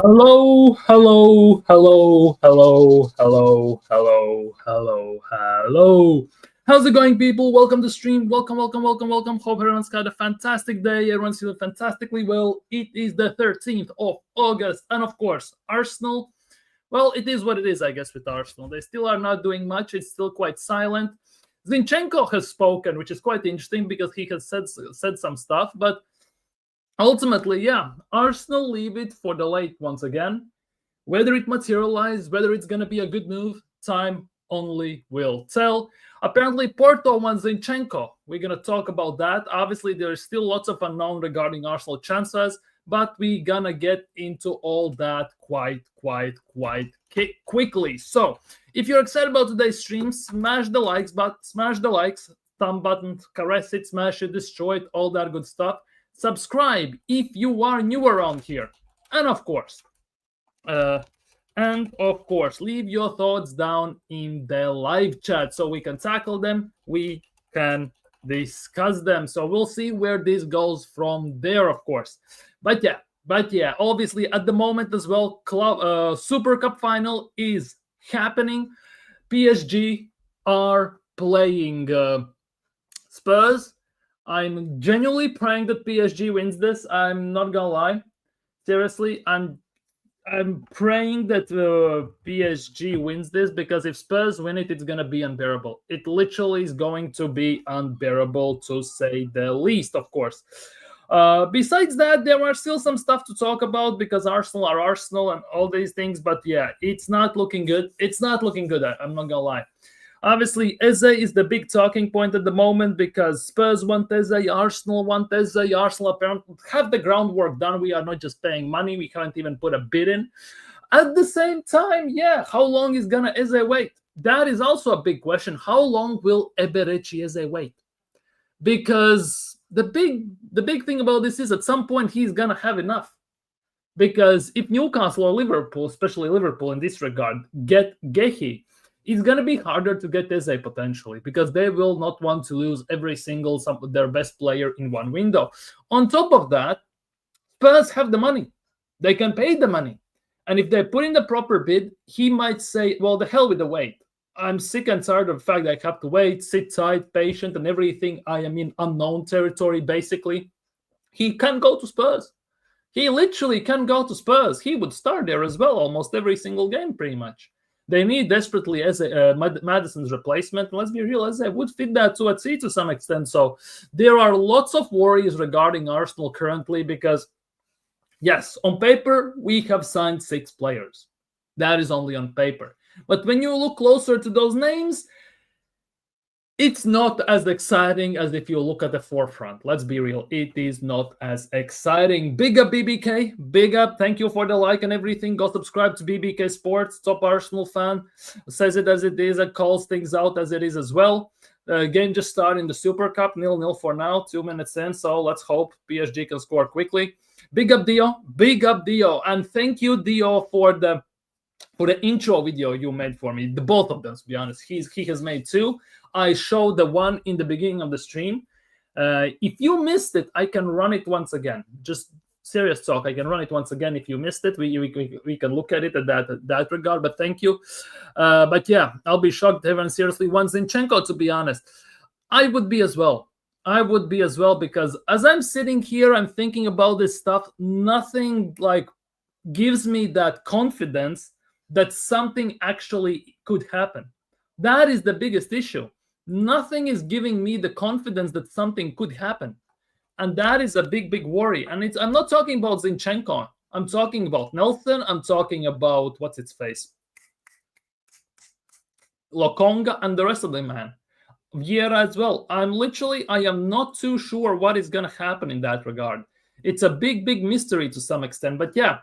Hello, hello, hello, hello, hello, hello, hello, hello. How's it going, people? Welcome to stream. Welcome, welcome, welcome, welcome. Hope everyone's got a fantastic day. Everyone's feeling fantastically well. It is the 13th of August. And of course, Arsenal. Well, it is what it is, I guess, with Arsenal. They still are not doing much. It's still quite silent. Zinchenko has spoken, which is quite interesting because he has said some stuff. But ultimately, yeah, Arsenal leave it for the late once again. Whether it materializes, whether it's going to be a good move, time only will tell. Apparently, Porto wants Zinchenko. We're going to talk about that. Obviously, there's still lots of unknown regarding Arsenal chances, but we're going to get into all that quite quickly. So, if you're excited about today's stream, smash the likes thumb button, caress it, smash it, destroy it, all that good stuff. Subscribe if you are new around here. And of course, leave your thoughts down in the live chat so we can tackle them. We can discuss them. So we'll see where this goes from there, of course. But yeah, obviously at the moment as well, Super Cup final is happening. PSG are playing Spurs. I'm genuinely praying that PSG wins this. I'm not gonna lie. Seriously, I'm praying that PSG wins this, because if Spurs win it, it's gonna be unbearable. It literally is going to be unbearable, to say the least, of course. Besides that, there are still some stuff to talk about because Arsenal are Arsenal and all these things. But yeah, it's not looking good. It's not looking good. I'm not gonna lie. Obviously, Eze is the big talking point at the moment because Spurs want Eze, Arsenal want Eze. Arsenal apparently have the groundwork done. We are not just paying money. We can't even put a bid in. At the same time, yeah, how long is gonna Eze wait? That is also a big question. How long will Eberechi Eze wait? Because the big thing about this is at some point he's gonna have enough. Because if Newcastle or Liverpool, especially Liverpool in this regard, get Gehi, it's going to be harder to get Eze potentially, because they will not want to lose every single their best player in one window. On top of that, Spurs have the money. They can pay the money. And if they put in the proper bid, he might say, well, the hell with the wait. I'm sick and tired of the fact that I have to wait, sit tight, patient, and everything. I am in unknown territory, basically. He can go to Spurs. He literally can go to Spurs. He would start there as well almost every single game, pretty much. They need desperately Maddison's replacement. And let's be real, Eze would fit that to a T to some extent. So there are lots of worries regarding Arsenal currently because, yes, on paper, we have signed 6 players. That is only on paper. But when you look closer to those names, it's not as exciting as if you look at the forefront. Let's be real. It is not as exciting. Big up, BBK. Big up. Thank you for the like and everything. Go subscribe to BBK Sports. Top Arsenal fan. Says it as it is and calls things out as it is as well. Game just started in the Super Cup. 0-0 for now. 2 minutes in. So let's hope PSG can score quickly. Big up, Dio. Big up, Dio. And thank you, Dio, for the intro video you made for me. The both of them, to be honest. He has made 2. I showed the one in the beginning of the stream. If you missed it, I can run it once again. Just serious talk. I can run it once again. If you missed it, we can look at it at that regard. But thank you. But yeah, I'll be shocked if everyone seriously wants Zinchenko, to be honest. I would be as well. Because as I'm sitting here, I'm thinking about this stuff. Nothing gives me that confidence that something actually could happen. That is the biggest issue. Nothing is giving me the confidence that something could happen. And that is a big worry. And I'm not talking about Zinchenko. I'm talking about Nelson. I'm talking about, what's its face? Lokonga and the rest of them, man. Vieira as well. I am not too sure what is going to happen in that regard. It's a big mystery to some extent. But yeah,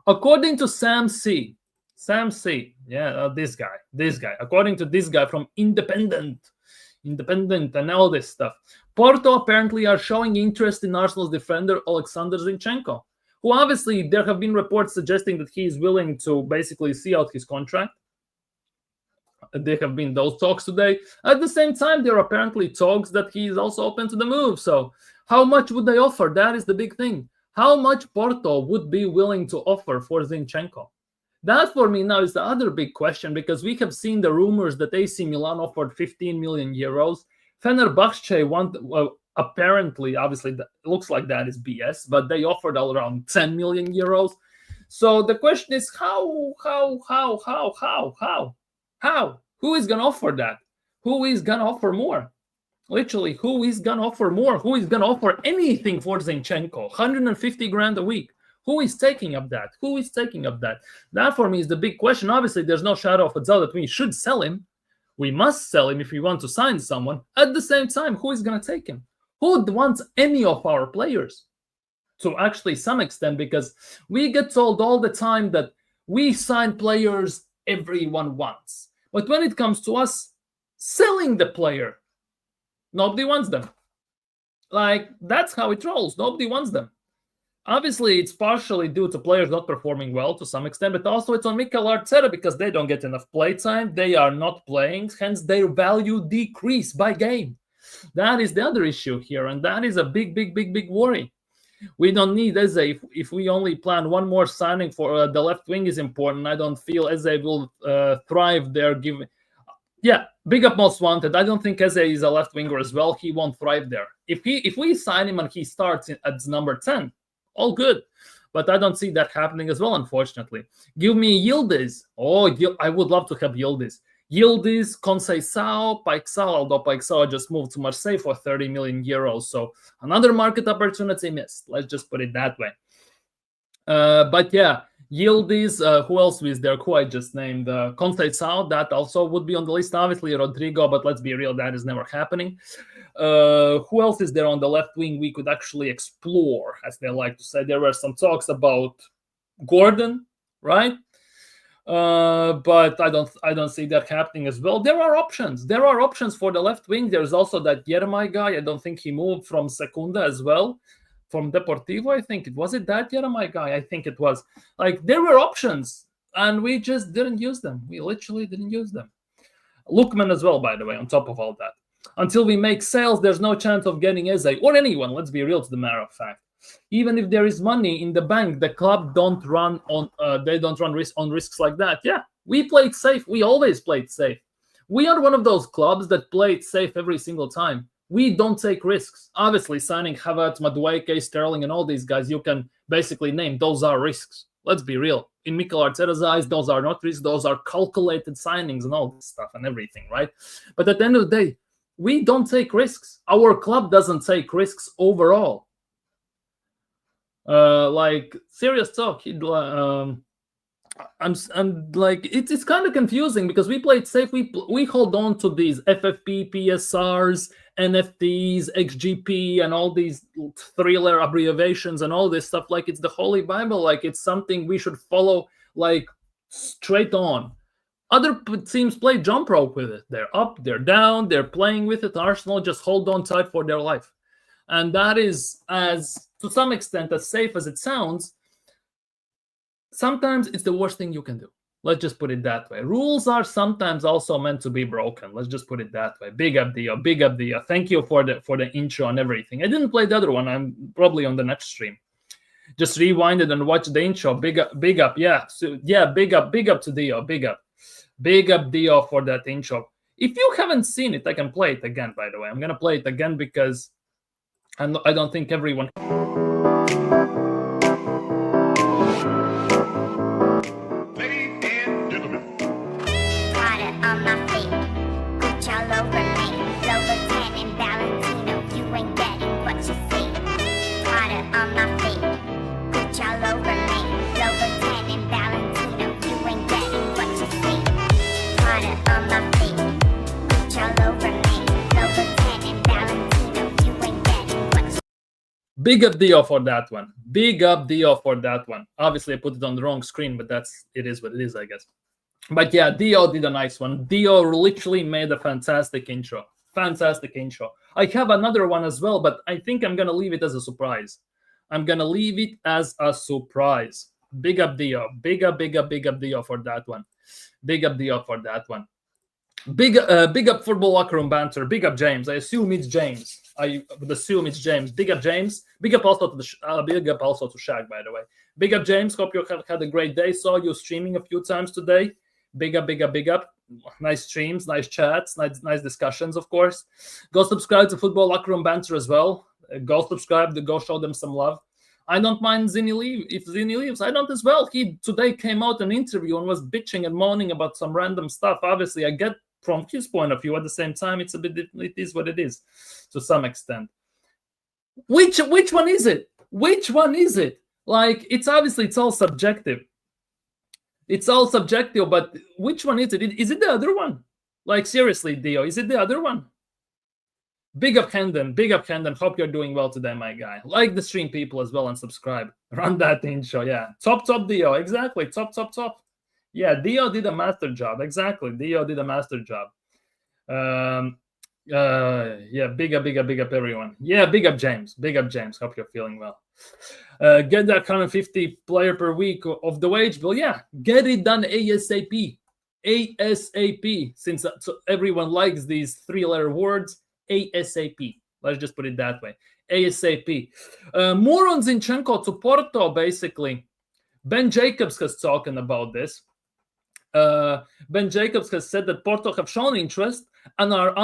according to Sam C, this guy. According to this guy from Independent and all this stuff, Porto apparently are showing interest in Arsenal's defender Oleksandr Zinchenko, who obviously there have been reports suggesting that he is willing to basically see out his contract. There have been those talks today. At the same time, there are apparently talks that he is also open to the move. So how much would they offer? That is the big thing. How much Porto would be willing to offer for Zinchenko? That for me now is the other big question, because we have seen the rumors that AC Milan offered 15 million euros. Fenerbahce apparently, obviously, it looks like that is BS, but they offered around 10 million euros. So the question is how? Who is going to offer that? Who is going to offer more? Literally, who is going to offer more? Who is going to offer anything for Zinchenko? 150 grand a week. Who is taking up that? Who is taking up that? That for me is the big question. Obviously, there's no shadow of a doubt that we should sell him. We must sell him if we want to sign someone. At the same time, who is going to take him? Who wants any of our players? To actually some extent, because we get told all the time that we sign players everyone wants. But when it comes to us selling the player, nobody wants them. Like, that's how it rolls. Nobody wants them. Obviously, it's partially due to players not performing well to some extent, but also it's on Mikel Arteta because they don't get enough play time. They are not playing, hence their value decrease by game. That is the other issue here, and that is a big worry. We don't need Eze. If we only plan one more signing for the left wing is important. I don't feel Eze will thrive there. Big up most wanted. I don't think Eze is a left winger as well. He won't thrive there. If we sign him and he starts at number 10, all good. But I don't see that happening as well, unfortunately. Give me Yildiz. I would love to have Yildiz. Yildiz, Conceição, Paixão, although Paixão just moved to Marseille for 30 million euros. So another market opportunity missed. Let's just put it that way. But yeah, Yildiz, who else is there? Who I just named? Conceição, that also would be on the list. Obviously, Rodrigo, but let's be real, that is never happening. Who else is there on the left wing we could actually explore, as they like to say? There were some talks about Gordon, right? But I don't see that happening as well. There are options. There are options for the left wing. There's also that Yermay guy. I don't think he moved from Secunda as well, from Deportivo. I think was it that Yermay guy? I think it was. Like, there were options, and we just didn't use them. We literally didn't use them. Lookman as well, by the way, on top of all that. Until we make sales, there's no chance of getting Eze or anyone. Let's be real, to the matter of fact. Even if there is money in the bank, the club don't run on. They don't run risks like that. Yeah, we played safe. We always played safe. We are one of those clubs that played safe every single time. We don't take risks. Obviously, signing Havertz, Madueke, Sterling, and all these guys you can basically name. Those are risks. Let's be real. In Mikel Arteta's eyes, those are not risks. Those are calculated signings and all this stuff and everything, right? But at the end of the day, we don't take risks. Our club doesn't take risks overall. Like, serious talk. I'm like, it's kind of confusing because we played safe. We hold on to these FFP, PSRs, NFTs, XGP, and all these thriller abbreviations and all this stuff. Like, it's the Holy Bible. Like, it's something we should follow, like, straight on. Other teams play jump rope with it. They're up, they're down, they're playing with it. Arsenal just hold on tight for their life. And that is, as to some extent, as safe as it sounds, sometimes it's the worst thing you can do. Let's just put it that way. Rules are sometimes also meant to be broken. Let's just put it that way. Big up Dio, big up Dio. Thank you for the intro and everything. I didn't play the other one. I'm probably on the next stream. Just rewind it and watch the intro. Big up. Yeah. So, yeah, big up to Dio. Big up Dio for that intro. If you haven't seen it, I can play it again, by the way. I'm going to play it again because I don't think everyone... Big up Dio for that one. Big up Dio for that one. Obviously, I put it on the wrong screen, but it is what it is, I guess. But yeah, Dio did a nice one. Dio literally made a fantastic intro. Fantastic intro. I have another one as well, but I think I'm going to leave it as a surprise. Big up Dio. Big up Dio for that one. Big up Dio for that one. Big up Football Locker Room Banter. Big up James. I assume it's James. I would assume it's James. Big up James. Big up also to Shaq, by the way. Big up James. Hope you have had a great day. Saw you streaming a few times today. Big up, big up, big up. Nice streams, nice chats, nice discussions, of course. Go subscribe to Football Locker Room Banter as well. Go subscribe, go show them some love. I don't mind Zinni leave. If Zinni leaves, I don't as well. He today came out an interview and was bitching and moaning about some random stuff. Obviously, I get from his point of view. At the same time, it is what it is to some extent. Which one is it? Which one is it? Like, it's all subjective. It's all subjective, but which one is it? Is it the other one? Like, seriously, Dio, is it the other one? Big up Hendon. Hope you're doing well today, my guy. Like the stream, people, as well, and subscribe. Run that intro, yeah. Top Dio, exactly. Top. Yeah, Dio did a master job. Exactly, Dio did a master job. Yeah, big up everyone. Yeah, big up James. Hope you're feeling well. Get that 150 player per week of the wage bill. Yeah, get it done ASAP. Since everyone likes these 3-letter words, ASAP. Let's just put it that way. ASAP. More on Zinchenko to Porto, basically. Ben Jacobs has talking about this. Ben Jacobs has said that Porto have shown interest and are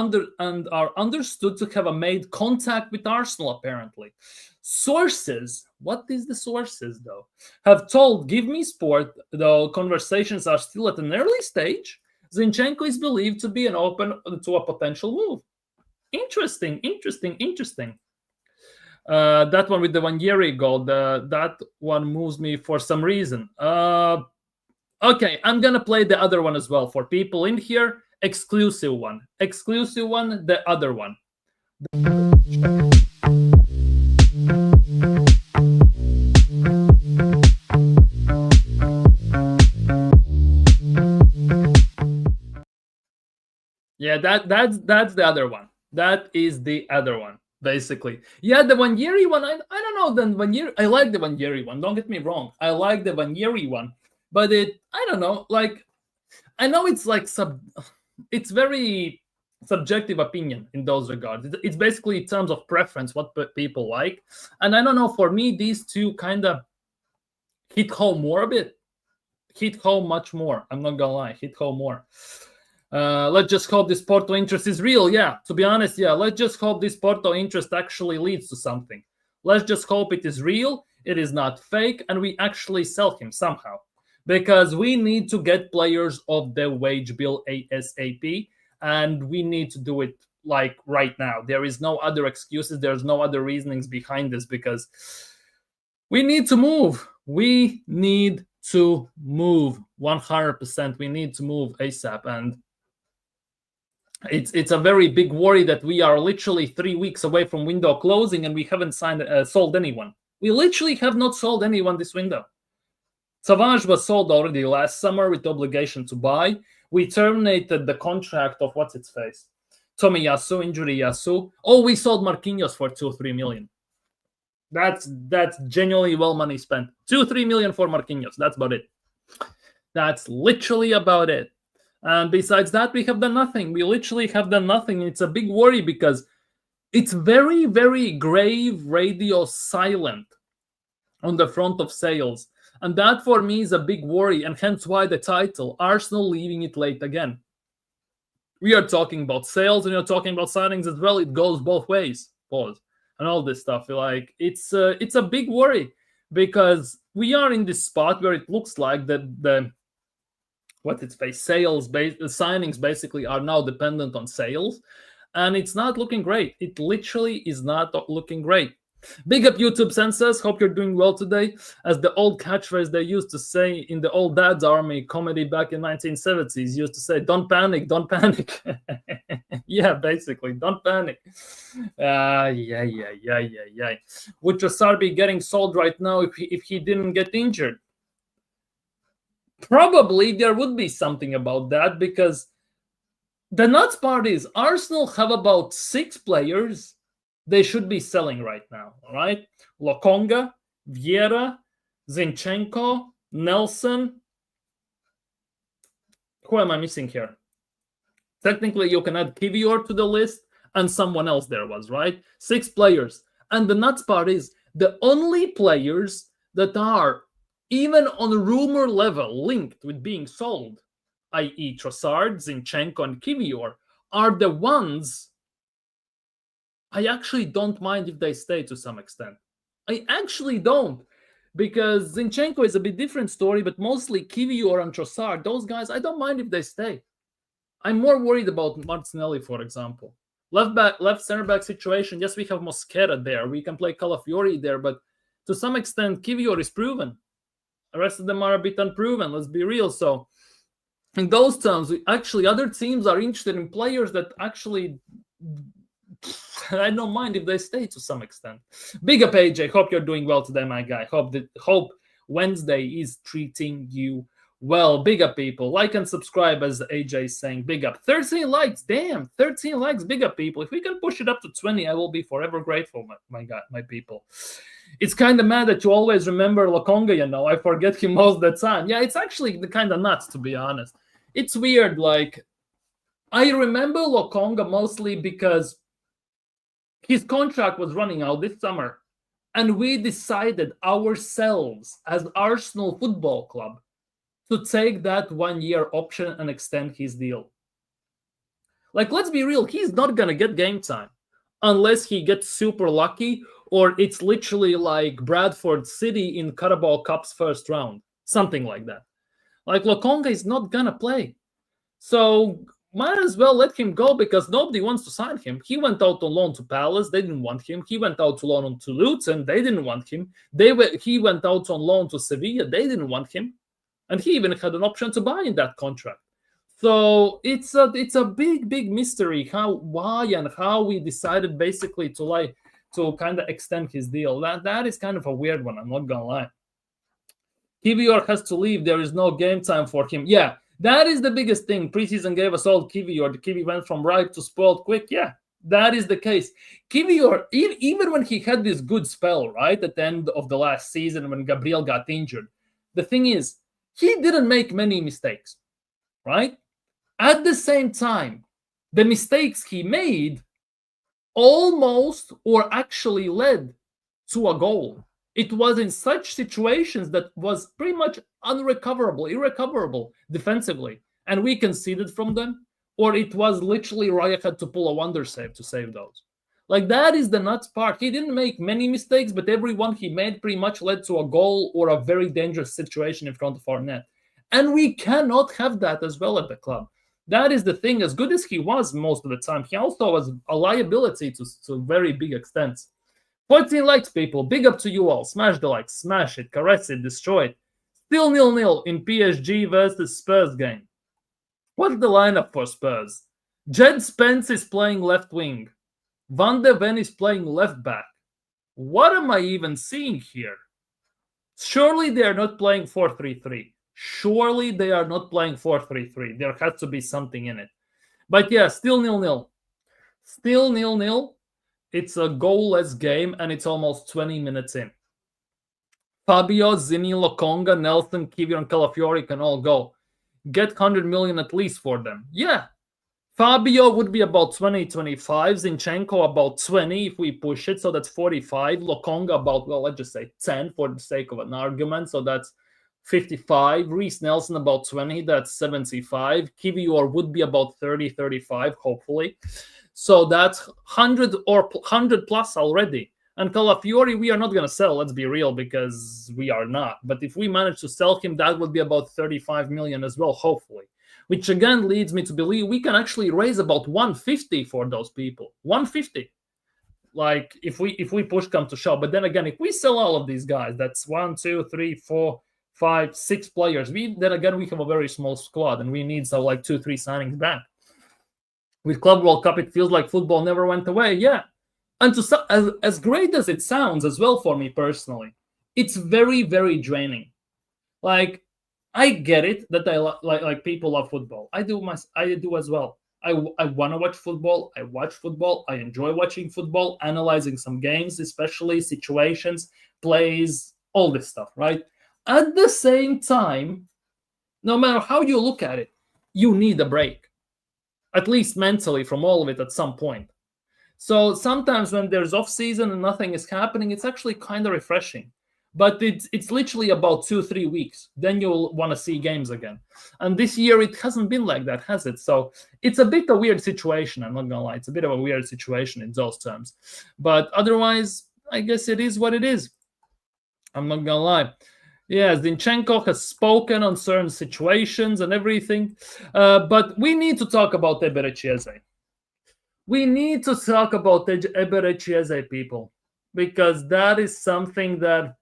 understood to have made contact with Arsenal, apparently. Sources, what is the sources though, have told Give Me Sport, though conversations are still at an early stage, Zinchenko is believed to be open to a potential move. Interesting. That one with the 1 year ago, that one moves me for some reason. Okay, I'm gonna play the other one as well for people in here. Exclusive one, the other one. Yeah, that's the other one. That is the other one, basically. Yeah, the 1 year one. I don't know. Then 1 year. I like the 1 year one. Don't get me wrong. I like the 1 year one, but I don't know. Like, I know it's like it's very subjective opinion in those regards. It's basically in terms of preference, what people like. And I don't know. For me, these two kind of hit home more a bit. Hit home much more. I'm not gonna lie. Hit home more. Let's just hope this Porto interest is real. Yeah, to be honest, yeah. Let's just hope this Porto interest actually leads to something. Let's just hope it is real, it is not fake, and we actually sell him somehow. Because we need to get players off the wage bill ASAP, and we need to do it like right now. There is no other excuses. There's no other reasonings behind this, because we need to move. We need to move 100%. We need to move ASAP, and it's a very big worry that we are literally 3 weeks away from window closing and we haven't sold anyone. We literally have not sold anyone this window. Savage was sold already last summer with obligation to buy. We terminated the contract of what's its face, Tomiyasu, injury Yasu. Oh, we sold Marquinhos for 2-3 million. That's genuinely well money spent. 2-3 million for Marquinhos. That's about it. That's literally about it. And besides that, we have done nothing. We literally have done nothing. It's a big worry because it's very, very grave radio silent on the front of sales. And that for me is a big worry, and hence why the title, Arsenal leaving it late again. We are talking about sales and you're talking about signings as well. It goes both ways. Pause. And all this stuff. Like, it's a big worry because we are in this spot where it looks like the signings basically are now dependent on sales, and it's not looking great. It literally is not looking great. Big up YouTube Senses. Hope you're doing well today. As the old catchphrase they used to say in the old Dad's Army comedy back in 1970s used to say, "Don't panic, don't panic." Yeah, basically, don't panic. Yeah. Would Trossard be getting sold right now if he didn't get injured? Probably there would be something about that, because the nuts part is Arsenal have about 6 players they should be selling right now, all right? Lokonga, Vieira, Zinchenko, Nelson. Who am I missing here? Technically, you can add Kivior to the list, and someone else there was, right? 6 players. And the nuts part is the only players that are even on a rumor level linked with being sold, i.e. Trossard, Zinchenko, and Kivior, are the ones I actually don't mind if they stay to some extent. I actually don't. Because Zinchenko is a bit different story, but mostly Kivior and Trossard, those guys, I don't mind if they stay. I'm more worried about Martinelli, for example. Left center back situation. Yes, we have Mosquera there. We can play Calafiori there, but to some extent, Kivior is proven. The rest of them are a bit unproven. Let's be real. So, in those terms, actually, other teams are interested in players that actually I don't mind if they stay to some extent. Big up, AJ. Hope you're doing well today, my guy. Hope Wednesday is treating you well. Big up, people. Like and subscribe, as AJ is saying. Big up. 13 likes. Damn, 13 likes. Big up, people. If we can push it up to 20, I will be forever grateful, my God, my people. It's kind of mad that you always remember Lokonga, you know. I forget him most of the time. Yeah, it's actually the kind of nuts, to be honest. It's weird. Like, I remember Lokonga mostly because his contract was running out this summer, and we decided ourselves as Arsenal Football Club to take that 1-year option and extend his deal. Like, let's be real, he's not going to get game time unless he gets super lucky, or it's literally like Bradford City in Carabao Cup's first round, something like that. Like, Lokonga is not going to play. So might as well let him go because nobody wants to sign him. He went out on loan to Palace. They didn't want him. He went out to loan to Luton. They didn't want him. He went out on loan to Sevilla. They didn't want him. And he even had an option to buy in that contract. So it's a big mystery why and how we decided basically to kind of extend his deal. That is kind of a weird one, I'm not gonna lie. Kivior has to leave. There is no game time for him. Yeah, that is the biggest thing. Preseason gave us all Kivior. The Kivi went from ripe to spoiled quick. Yeah, that is the case. Kivior, even when he had this good spell, right, at the end of the last season when Gabriel got injured, the thing is, he didn't make many mistakes, right? At the same time, the mistakes he made almost or actually led to a goal. It was in such situations that was pretty much irrecoverable defensively, and we conceded from them, or it was literally Raya had to pull a wonder save to save those. Like, that is the nuts part. He didn't make many mistakes, but every one he made pretty much led to a goal or a very dangerous situation in front of our net. And we cannot have that as well at the club. That is the thing. As good as he was most of the time, he also was a liability to very big extents. 14 likes, people. Big up to you all. Smash the likes. Smash it. Caress it. Destroy it. Still 0-0 in PSG versus Spurs game. What's the lineup for Spurs? Jed Spence is playing left wing. Van de Ven is playing left back. What am I even seeing here? Surely they are not playing 4-3-3. Surely they are not playing 4-3-3. There has to be something in it. But yeah, still 0-0. Still 0-0. It's a goalless game, and it's almost 20 minutes in. Fabio, Zini, Lokonga, Nelson, Kivior, and Calafiori can all go. Get 100 million at least for them. Yeah. Fabio would be about 20, 25. Zinchenko about 20 if we push it, so that's 45. Lokonga about, well, let's just say 10 for the sake of an argument, so that's 55. Reece Nelson about 20, that's 75. Kivior would be about 30, 35, hopefully. So that's 100 or 100 plus already. And Calafiori, we are not going to sell, let's be real, because we are not. But if we manage to sell him, that would be about 35 million as well, hopefully. Which again leads me to believe we can actually raise about 150 for those people. 150. Like, if we push come to shove. But then again, if we sell all of these guys, that's 1, 2, 3, 4, 5, 6 players. Then again, we have a very small squad, and we need 2, 3 signings back. With Club World Cup, it feels like football never went away. Yeah. And as great as it sounds as well for me personally, it's very, very draining. Like, I get it that I like people love football. I do as well. I want to watch football. I watch football. I enjoy watching football, analyzing some games, especially situations, plays, all this stuff, right? At the same time, no matter how you look at it, you need a break. At least mentally from all of it at some point. So sometimes when there's off season and nothing is happening, it's actually kind of refreshing. But it's literally about 2-3 weeks. Then you'll want to see games again. And this year it hasn't been like that, has it? So it's a bit a weird situation. I'm not gonna lie, it's a bit of a weird situation in those terms. But otherwise, I guess it is what it is. I'm not gonna lie. Yeah, Zinchenko has spoken on certain situations and everything, but we need to talk about Eberechieze. We need to talk about Eberechieze, people, because that is something that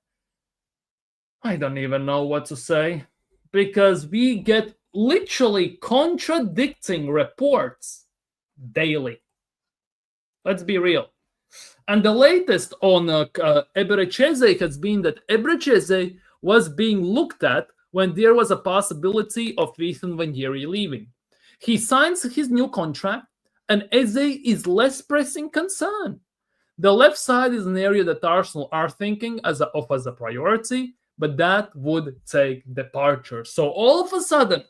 I don't even know what to say, because we get literally contradicting reports daily. Let's be real. And the latest on Eberechieze has been that Eberechieze was being looked at when there was a possibility of Ethan Vandieri leaving. He signs his new contract, and Eze is less pressing concern. The left side is an area that Arsenal are thinking as a priority, but that would take departure. So all of a sudden,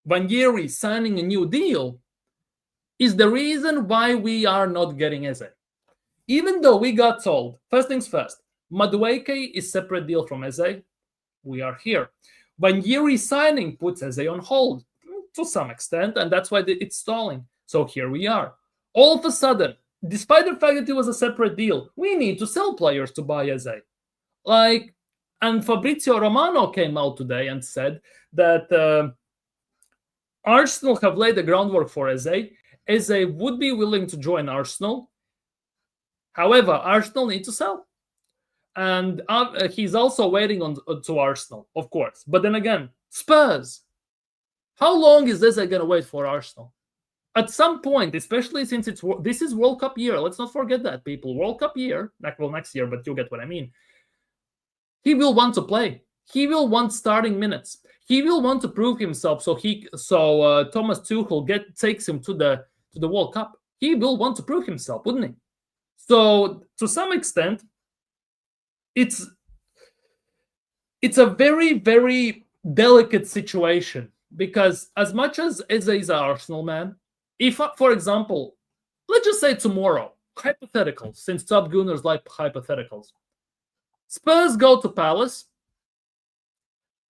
Vandieri signing a new deal is the reason why we are not getting Eze. Even though we got told, first things first, Madueke is separate deal from Eze. We are here. Vandieri signing puts Eze on hold to some extent, and that's why it's stalling. So here we are. All of a sudden, despite the fact that it was a separate deal, we need to sell players to buy Eze. And Fabrizio Romano came out today and said that Arsenal have laid the groundwork for Eze. Eze would be willing to join Arsenal. However, Arsenal need to sell. And he's also waiting to Arsenal, of course. But then again, Spurs. How long is Eze going to wait for Arsenal? At some point, especially since this is World Cup year. Let's not forget that, people. World Cup year. Well, next year, but you'll get what I mean. He will want to play. He will want starting minutes. He will want to prove himself. So Thomas Tuchel takes him to the World Cup. He will want to prove himself, wouldn't he? So to some extent, it's a very, very delicate situation, because as much as Eze is an Arsenal man, if, for example, let's just say tomorrow, hypotheticals, since Top Gunners like hypotheticals, Spurs go to Palace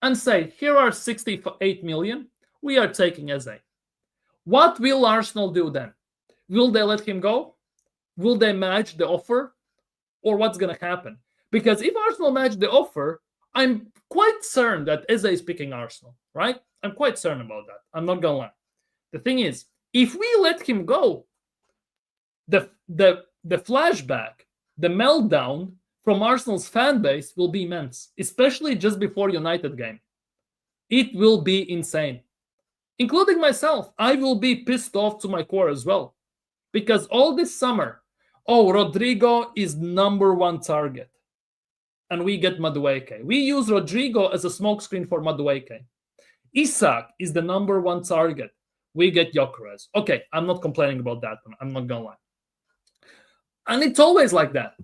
and say, here are 68 million, we are taking Eze. What will Arsenal do then? Will they let him go? Will they match the offer? Or what's going to happen? Because if Arsenal match the offer, I'm quite certain that Eze is picking Arsenal, right? I'm quite certain about that. I'm not going to lie. The thing is, if we let him go, the flashback, the meltdown from Arsenal's fan base will be immense, especially just before United game. It will be insane. Including myself, I will be pissed off to my core as well. Because all this summer, Rodrigo is number one target. And we get Madueke. We use Rodrigo as a smokescreen for Madueke. Isak is the number one target. We get Gyökeres. Okay, I'm not complaining about that one. I'm not going to lie. And it's always like that.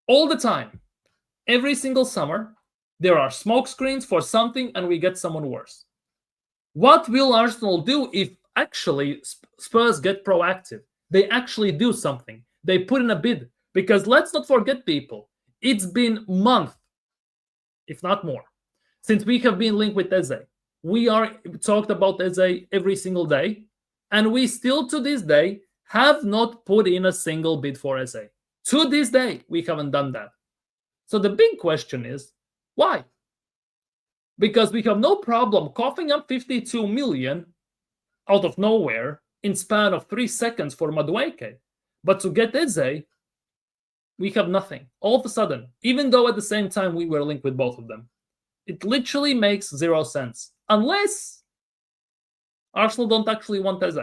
All the time. Every single summer, there are smokescreens for something and we get someone worse. What will Arsenal do if actually Spurs get proactive? They actually do something. They put in a bid. Because let's not forget, people, it's been a month, if not more, since we have been linked with Eze. We are talked about Eze every single day, and we still to this day have not put in a single bid for Eze. To this day, we haven't done that. So the big question is, why? Because we have no problem coughing up 52 million out of nowhere in span of 3 seconds for Madueke. But to get Eze, we have nothing. All of a sudden, even though at the same time we were linked with both of them. It literally makes 0 sense. Unless Arsenal don't actually want Eze.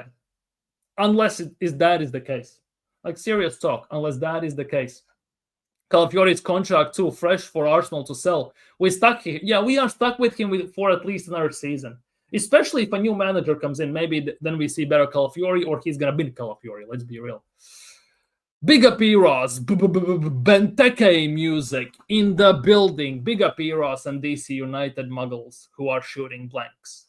Unless that is the case. Like, serious talk, unless that is the case. Calafiori's contract too fresh for Arsenal to sell. We are stuck with him for at least another season. Especially if a new manager comes in. Maybe then we see better Calafiori, or he's going to beat Calafiori. Let's be real. Big up Eros, Benteke music in the building. Big up Eros and DC United muggles who are shooting blanks.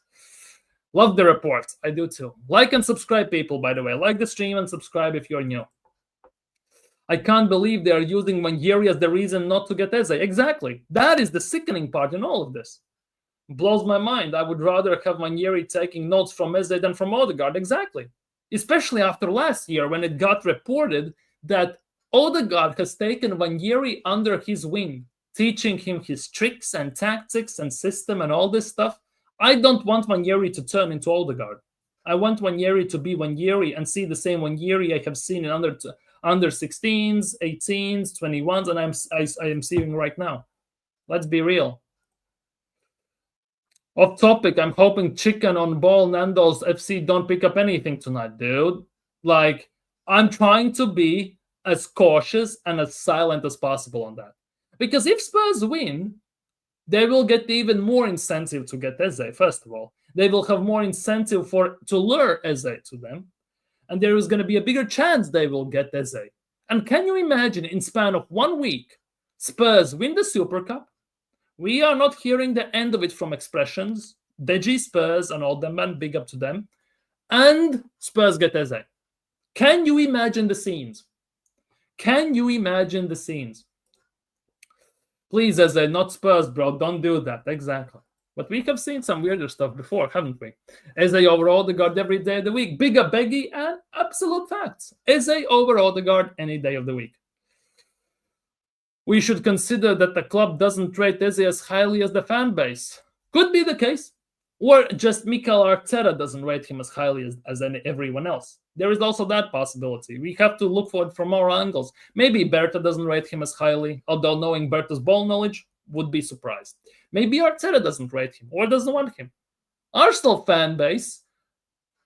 Love the reports. I do too. Like and subscribe, people, by the way. Like the stream and subscribe if you're new. I can't believe they are using Wanjeri as the reason not to get Eze. Exactly. That is the sickening part in all of this. Blows my mind. I would rather have Wanjeri taking notes from Eze than from Odegaard. Exactly. Especially after last year when it got reported that Odegaard has taken Wanjeri under his wing, teaching him his tricks and tactics and system and all this stuff. I don't want Wanjeri to turn into Odegaard. I want Wanjeri to be Wanjeri and see the same Wanjeri I have seen in under 16s, 18s, 21s, and I am seeing right now. Let's be real. Off topic, I'm hoping Chicken on Ball Nando's FC don't pick up anything tonight, dude. Like, I'm trying to be as cautious and as silent as possible on that. Because if Spurs win, they will get even more incentive to get Eze, first of all. They will have more incentive to lure Eze to them. And there is going to be a bigger chance they will get Eze. And can you imagine, in span of 1 week, Spurs win the Super Cup? We are not hearing the end of it from expressions. Deji Spurs and all them, man, big up to them. And Spurs get Eze. Can you imagine the scenes? Can you imagine the scenes? Please, Eze, not Spurs, bro. Don't do that. Exactly. But we have seen some weirder stuff before, haven't we? Eze over Odegaard every day of the week. Big up Beggy and absolute facts. Eze over Odegaard any day of the week. We should consider that the club doesn't rate Eze as highly as the fan base. Could be the case. Or just Mikel Arteta doesn't rate him as highly as everyone else. There is also that possibility. We have to look for it from more angles. Maybe Berta doesn't rate him as highly, although knowing Berta's ball knowledge, would be surprised. Maybe Arteta doesn't rate him or doesn't want him. Arsenal fan base,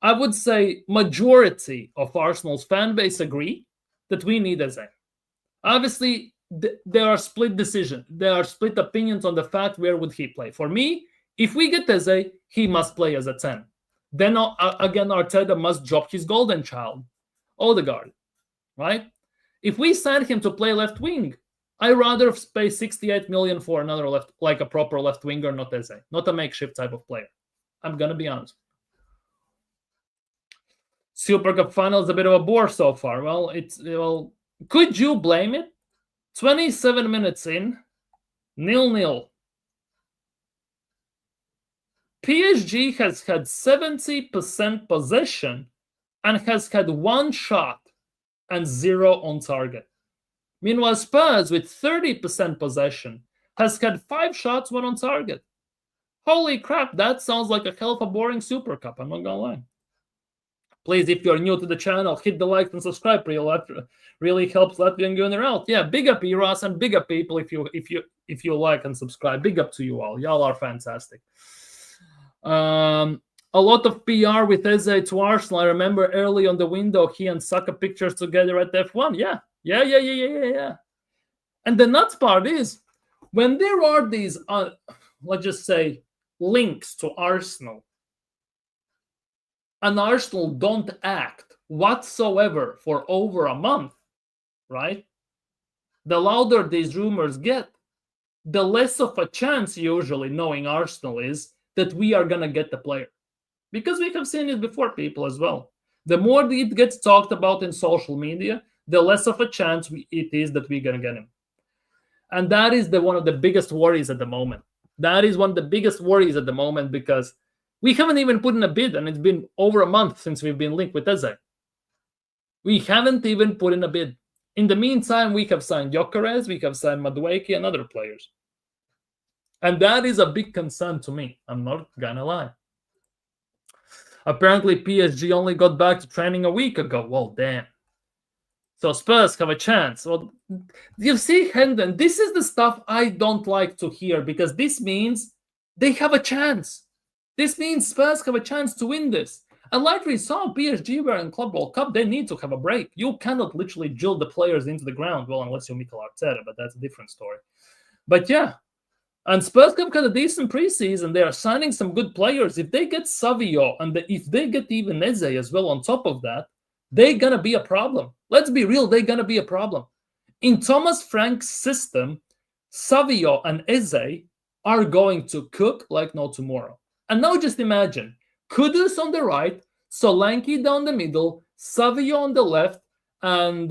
I would say majority of Arsenal's fan base agree that we need Eze. Obviously, there are split decisions. There are split opinions on the fact where would he play. For me, if we get Eze, he must play as a 10. Then again, Arteta must drop his golden child, Odegaard, right? If we sign him to play left wing, I rather pay 68 million for another left, like a proper left winger, not Eze, not a makeshift type of player. I'm gonna be honest. Super Cup final is a bit of a bore so far. Well, could you blame it? 27 minutes in, 0-0. PSG has had 70% possession and has had 1 shot and 0 on target. Meanwhile, Spurs, with 30% possession, has had 5 shots, 1 on target. Holy crap, that sounds like a hell of a boring Super Cup, I'm not gonna lie. Please, if you're new to the channel, hit the like and subscribe. Really helps Latvian Gunner out. Yeah, big up Eros and big up people if you like and subscribe. Big up to you all. Y'all are fantastic. A lot of PR with Eze to Arsenal. I remember early on the window, he and Saka pictures together at F1. Yeah. And the nuts part is, when there are these, let's just say, links to Arsenal, and Arsenal don't act whatsoever for over a month, right? The louder these rumors get, the less of a chance, usually, knowing Arsenal, is that we are going to get the player. Because we have seen it before, people, as well. The more it gets talked about in social media, the less of a chance it is that we're going to get him. And that is one of the biggest worries at the moment. That is one of the biggest worries at the moment, because we haven't even put in a bid, and it's been over a month since we've been linked with Eze. We haven't even put in a bid. In the meantime, we have signed Gyökeres, we have signed Madueke, and other players. And that is a big concern to me. I'm not gonna lie. Apparently, PSG only got back to training a week ago. Well, damn. So Spurs have a chance. Well, you see, Hendon, this is the stuff I don't like to hear, because this means they have a chance. This means Spurs have a chance to win this. And like we saw, PSG were in Club World Cup, they need to have a break. You cannot literally drill the players into the ground, well, unless you're Mikel Arteta, but that's a different story. But yeah, and Spurs have got a decent preseason. They are signing some good players. If they get Savio, and if they get even Eze as well on top of that, they're going to be a problem. Let's be real, they're going to be a problem. In Thomas Frank's system, Savio and Eze are going to cook like no tomorrow. And now just imagine, Kudus on the right, Solanke down the middle, Savio on the left, and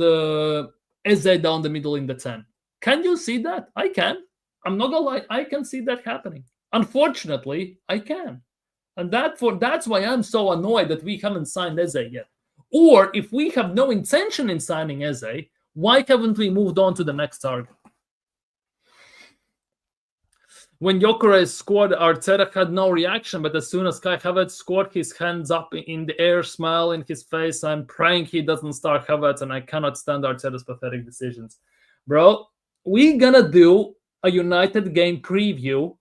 Eze down the middle in the 10. Can you see that? I can. I'm not gonna lie, I can see that happening. Unfortunately, I can. And that's why I'm so annoyed that we haven't signed Eze yet. Or if we have no intention in signing Eze, why haven't we moved on to the next target? When Gyökeres scored, Arteta had no reaction, but as soon as Kai Havertz scored, his hands up in the air, smile in his face. I'm praying he doesn't start Havertz, and I cannot stand Arteta's pathetic decisions. Bro, we gonna do a United game preview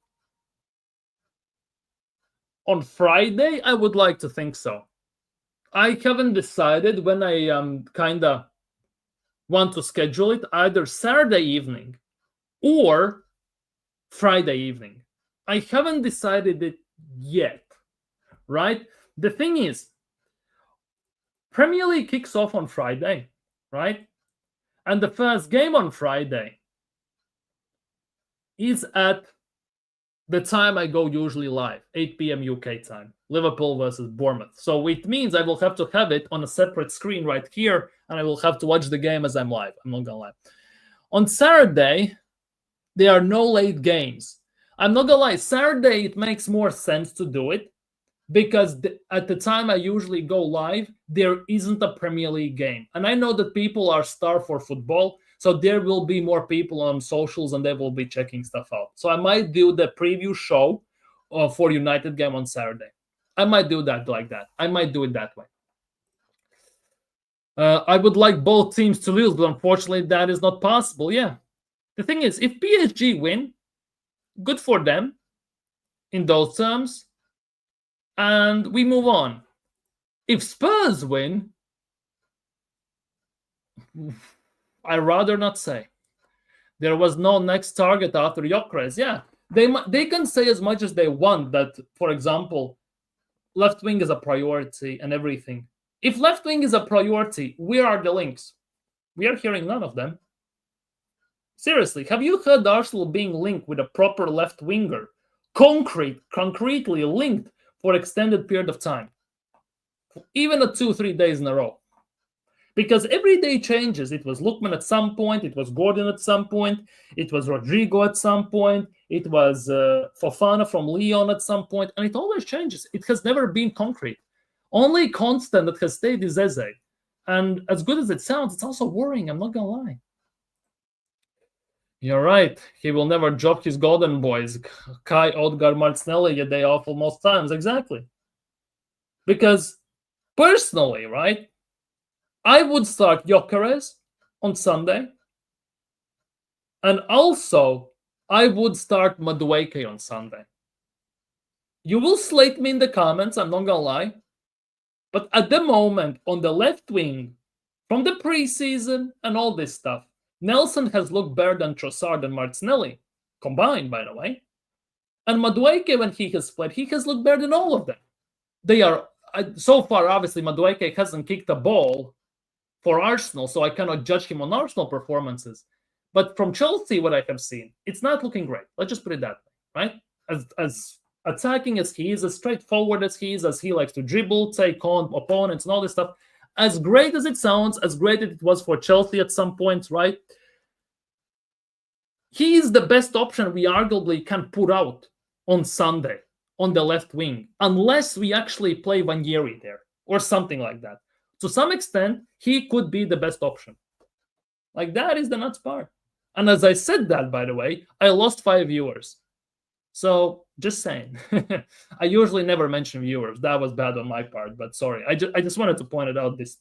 on Friday? I would like to think so. I haven't decided when I kind of want to schedule it, either Saturday evening or Friday evening. I haven't decided it yet, right? The thing is, Premier League kicks off on Friday, right? And the first game on Friday is at the time I go usually live, 8 p.m. UK time, Liverpool versus Bournemouth. So it means I will have to have it on a separate screen right here, and I will have to watch the game as I'm live. I'm not gonna lie. On Saturday, there are no late games. I'm not gonna lie, Saturday it makes more sense to do it because at the time I usually go live, there isn't a Premier League game. And I know that people are starved for football, so there will be more people on socials and they will be checking stuff out. So I might do the preview show for United game on Saturday. I might do that like that. I might do it that way. I would like both teams to lose, but unfortunately that is not possible. Yeah. The thing is, if PSG win, good for them in those terms, and we move on. If Spurs win, I'd rather not say. There was no next target after Gyökeres. Yeah, they can say as much as they want that, for example, left wing is a priority and everything. If left wing is a priority, where are the links? We are hearing none of them. Seriously, have you heard Arsenal being linked with a proper left winger, concretely linked for extended period of time, even at 2-3 days in a row? Because every day changes. It was Lookman at some point, it was Gordon at some point, it was Rodrigo at some point, it was Fofana from Lyon at some point, and it always changes. It has never been concrete. Only constant that has stayed is Eze. And as good as it sounds, it's also worrying, I'm not gonna lie. You're right. He will never drop his golden boys. Kai, Odegaard, Martinelli, they awful most times. Exactly. Because personally, right, I would start Gyökeres on Sunday. And also, I would start Madueke on Sunday. You will slate me in the comments, I'm not gonna lie. But at the moment, on the left wing, from the preseason and all this stuff, Nelson has looked better than Trossard and Martinelli, combined, by the way. And Madueke, when he has played, he has looked better than all of them. They are, so far, obviously, Madueke hasn't kicked a ball for Arsenal, so I cannot judge him on Arsenal performances. But from Chelsea, what I have seen, it's not looking great. Let's just put it that way, right? As attacking as he is, as straightforward as he likes to dribble, take on opponents and all this stuff, as great as it sounds, as great as it was for Chelsea at some points, right? He is the best option we arguably can put out on Sunday on the left wing, unless we actually play Ranieri there or something like that. To some extent, he could be the best option. Like, that is the nuts part. And as I said that, by the way, I lost 5 viewers. So, just saying. I usually never mention viewers. That was bad on my part, but sorry. I just wanted to point it out this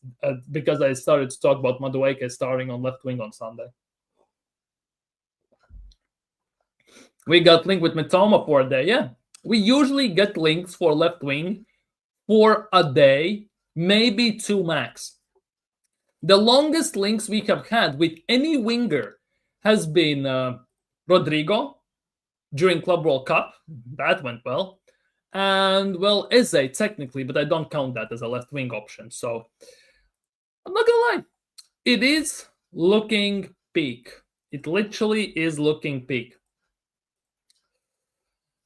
because I started to talk about Madueke starting on left wing on Sunday. We got linked with Mitoma for a day. Yeah, we usually get links for left wing for a day, maybe 2 max. The longest links we have had with any winger has been Rodrigo during Club World Cup. That went well. And, well, Eze, technically, but I don't count that as a left-wing option. So, I'm not going to lie. It is looking peak. It literally is looking peak.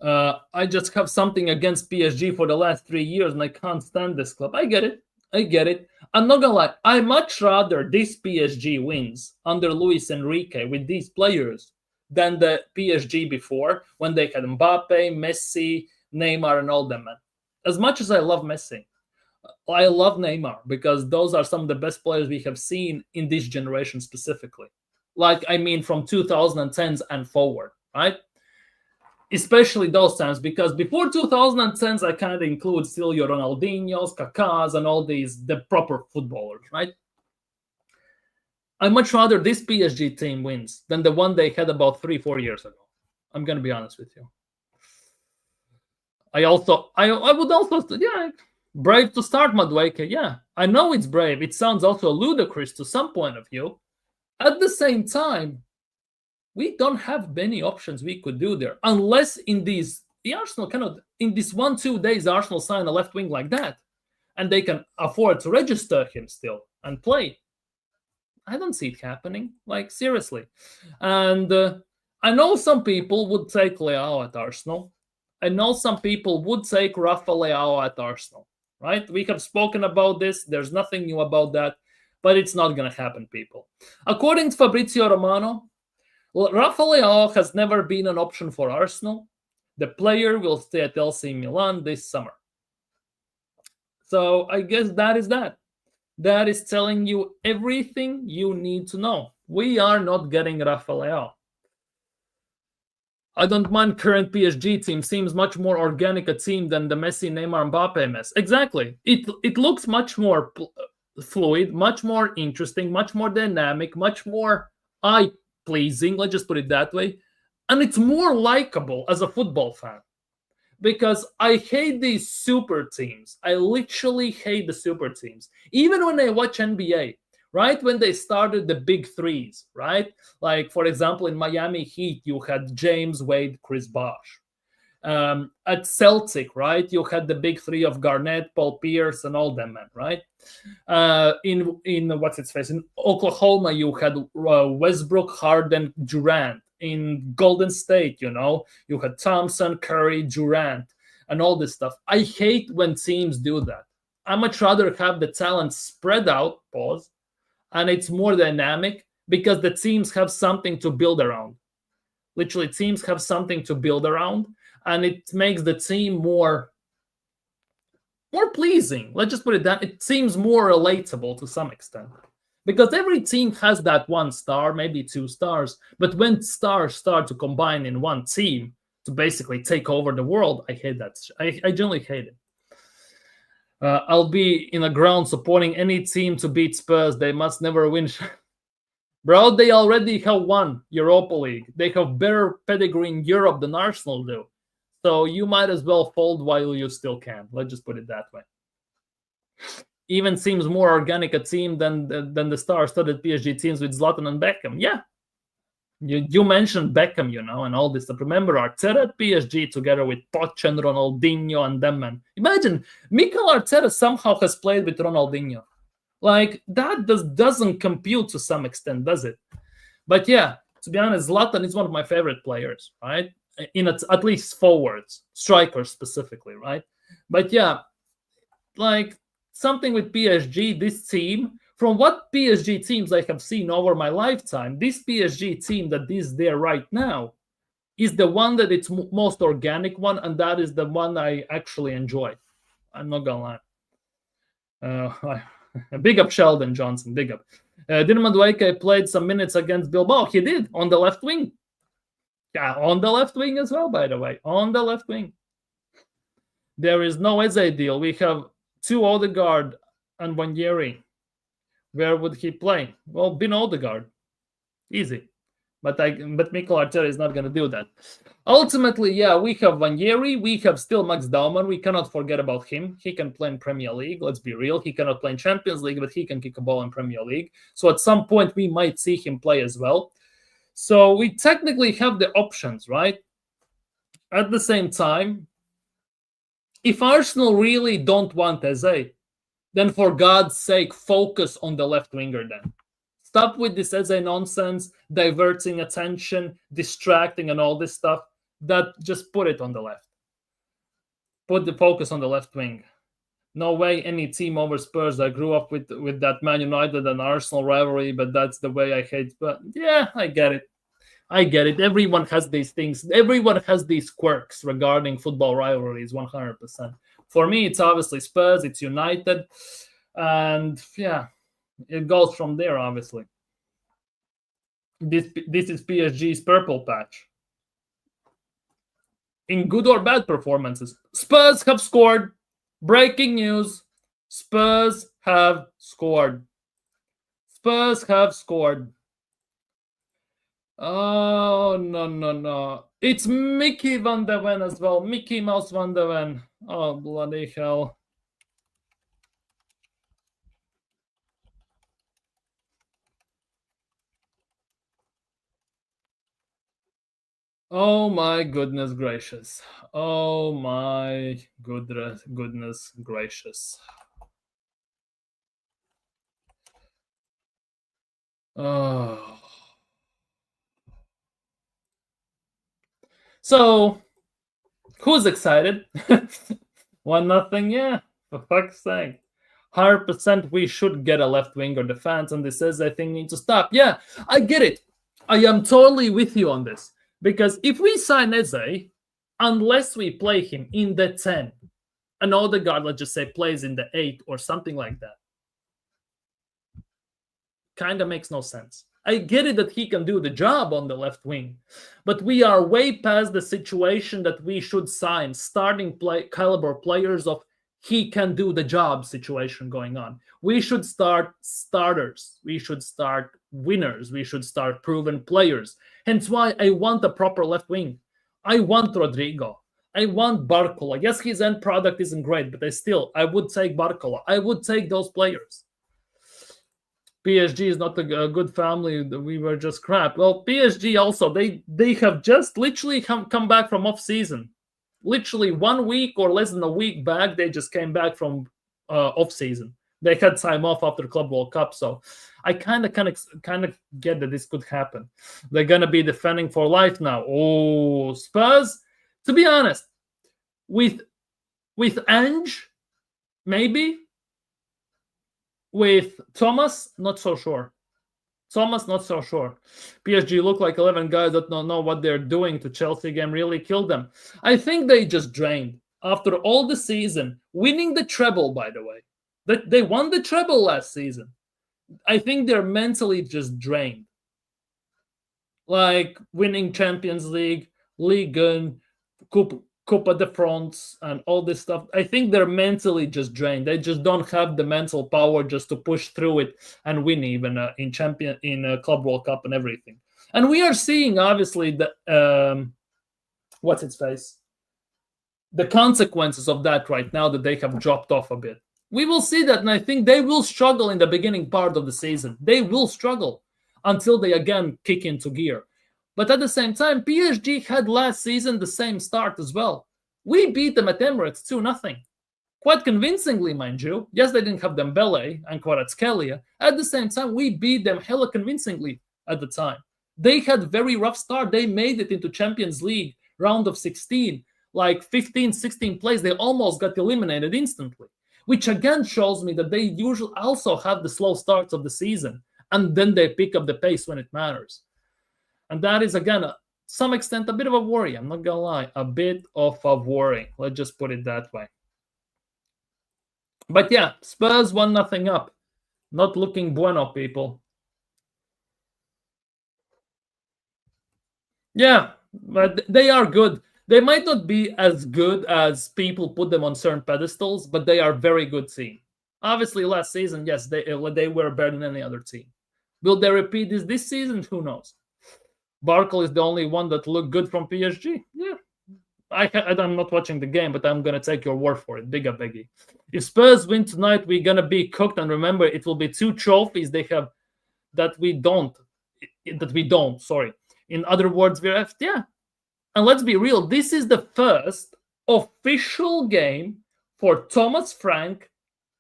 I just have something against PSG for the last 3 years, and I can't stand this club. I get it. I get it. I'm not gonna lie. I much rather this PSG wins under Luis Enrique with these players than the PSG before when they had Mbappe, Messi, Neymar, and all them. Man, as much as I love Messi, I love Neymar because those are some of the best players we have seen in this generation specifically. Like I mean, from 2010s and forward, right? Especially those times, because before 2010s, I kind of include still your Ronaldinho's, Kaká's, and all these the proper footballers, right? I much rather this PSG team wins than the one they had about 3-4 years ago. I'm gonna be honest with you. I would also, yeah, brave to start Madueke. Yeah, I know it's brave. It sounds also ludicrous to some point of view. At the same time, we don't have many options we could do there, unless the Arsenal cannot, in this 1-2 days, Arsenal sign a left wing like that, and they can afford to register him still and play. I don't see it happening, like seriously. And I know some people would take Leao at Arsenal. I know some people would take Rafa Leao at Arsenal, right? We have spoken about this. There's nothing new about that, but it's not going to happen, people. According to Fabrizio Romano, Rafa Leao has never been an option for Arsenal. The player will stay at LC Milan this summer. So I guess that is that. That is telling you everything you need to know. We are not getting Rafa Leao. I don't mind current PSG team. Seems much more organic a team than the Messi, Neymar, Mbappe mess. Exactly. It looks much more fluid, much more interesting, much more dynamic, much more eye-pleasing, let's just put it that way. And it's more likable as a football fan. Because I hate these super teams. I literally hate the super teams. Even when I watch NBA, right? When they started the big threes, right? Like, for example, in Miami Heat, you had James Wade, Chris Bosh. At Celtic, right? You had the big three of Garnett, Paul Pierce, and all them, man, right? In what's its face? In Oklahoma, you had Westbrook, Harden, Durant. In Golden State, you had Thompson, Curry, Durant, and all this stuff. I hate when teams do that. I much rather have the talent spread out, and it's more dynamic because the teams have something to build around. Literally, teams have something to build around, and it makes the team more pleasing. Let's just put it that. It seems more relatable to some extent. Because every team has that one star, maybe 2 stars. But when stars start to combine in one team to basically take over the world, I hate that. I generally hate it. I'll be in the ground supporting any team to beat Spurs. They must never win. Bro, they already have won Europa League. They have better pedigree in Europe than Arsenal do. So you might as well fold while you still can. Let's just put it that way. Even seems more organic a team than the star-studded PSG teams with Zlatan and Beckham. Yeah, you mentioned Beckham, and all this stuff. Remember Arteta at PSG together with Poch and Ronaldinho and them, man. Imagine Mikel Arteta somehow has played with Ronaldinho. Like, that doesn't compute to some extent, does it? But yeah, to be honest, Zlatan is one of my favorite players, right? At least forwards, strikers specifically, right? But yeah, like, something with PSG, this team, from what PSG teams I have seen over my lifetime, this PSG team that is there right now is the one that it's most organic one, and that is the one I actually enjoy. I'm not gonna lie. Big up Sheldon Johnson, big up. Dinamo Madueke played some minutes against Bilbao. He did, on the left wing. Yeah, on the left wing as well, by the way. On the left wing. There is no Eze deal. We have 2 Odegaard and Wanyeri. Where would he play? Well, Bin Odegaard. Easy. But Mikel Arteta is not going to do that. Ultimately, yeah, we have Wanyeri. We have still Max Daumann. We cannot forget about him. He can play in Premier League. Let's be real. He cannot play in Champions League, but he can kick a ball in Premier League. So at some point, we might see him play as well. So we technically have the options, right? At the same time, if Arsenal really don't want Eze, then for God's sake, focus on the left winger then. Stop with this Eze nonsense, diverting attention, distracting, and all this stuff. Just put it on the left. Put the focus on the left wing. No way any team over Spurs. I grew up with that Man United and Arsenal rivalry, but that's the way I hate. But yeah, I get it. I get it. Everyone has these things. Everyone has these quirks regarding football rivalries. 100%. For me, it's obviously Spurs. It's United, and yeah, it goes from there. Obviously, this is PSG's purple patch. In good or bad performances, Spurs have scored. Breaking news: Spurs have scored. Spurs have scored. Oh, no, no, no. It's Mickey Van de Ven as well. Mickey Mouse Van de Ven. Oh, bloody hell. Oh my goodness gracious. Oh my goodness gracious. Oh. So, who's excited? 1-0, yeah. For fuck's sake. 100% we should get a left winger defense, and this says I think need to stop. Yeah, I get it. I am totally with you on this. Because if we sign Eze, unless we play him in the 10, and Odegaard, let's just say, plays in the 8 or something like that, kind of makes no sense. I get it that he can do the job on the left wing, but we are way past the situation that we should sign starting caliber players of he can do the job situation going on. We should start starters. We should start winners. We should start proven players. Hence why I want a proper left wing. I want Rodrigo. I want Barcola. Yes, his end product isn't great, but I would take Barcola. I would take those players. PSG is not a good family. We were just crap. Well, PSG also, they have just literally come back from off season. Literally 1 week or less than a week back, they just came back from off season. They had time off after Club World Cup, so I kind of get that this could happen. They're gonna be defending for life now. Oh, Spurs. To be honest, with Ange, maybe. With Thomas, not so sure. PSG look like 11 guys that don't know what they're doing. To Chelsea game really killed them. I think they just drained after all the season, winning the treble, by the way. They won the treble last season. I think they're mentally just drained. Like winning Champions League, Ligue 1, Copa de France, and all this stuff. I think they're mentally just drained. They just don't have the mental power just to push through it and win even in Club World Cup and everything. And we are seeing obviously the what's its face, the consequences of that right now that they have dropped off a bit. We will see that, and I think they will struggle in the beginning part of the season. They will struggle until they again kick into gear. But at the same time, PSG had last season the same start as well. We beat them at Emirates 2-0. Quite convincingly, mind you. Yes, they didn't have Dembele and Kvaratskhelia. At the same time, we beat them hella convincingly at the time. They had very rough start. They made it into Champions League round of 16. Like 15, 16 plays, they almost got eliminated instantly. Which again shows me that they usually also have the slow starts of the season. And then they pick up the pace when it matters. And that is, again, to some extent, a bit of a worry. I'm not going to lie. A bit of a worry. Let's just put it that way. But yeah, Spurs 1-0 up. Not looking bueno, people. Yeah, but they are good. They might not be as good as people put them on certain pedestals, but they are a very good team. Obviously, last season, yes, they were better than any other team. Will they repeat this season? Who knows? Barkel is the only one that looked good from PSG. Yeah. I'm not watching the game, but I'm going to take your word for it. Bigga beggy. If Spurs win tonight, we're going to be cooked. And remember, it will be 2 trophies they have that we don't. Sorry. In other words, we're left. Yeah. And let's be real. This is the first official game for Thomas Frank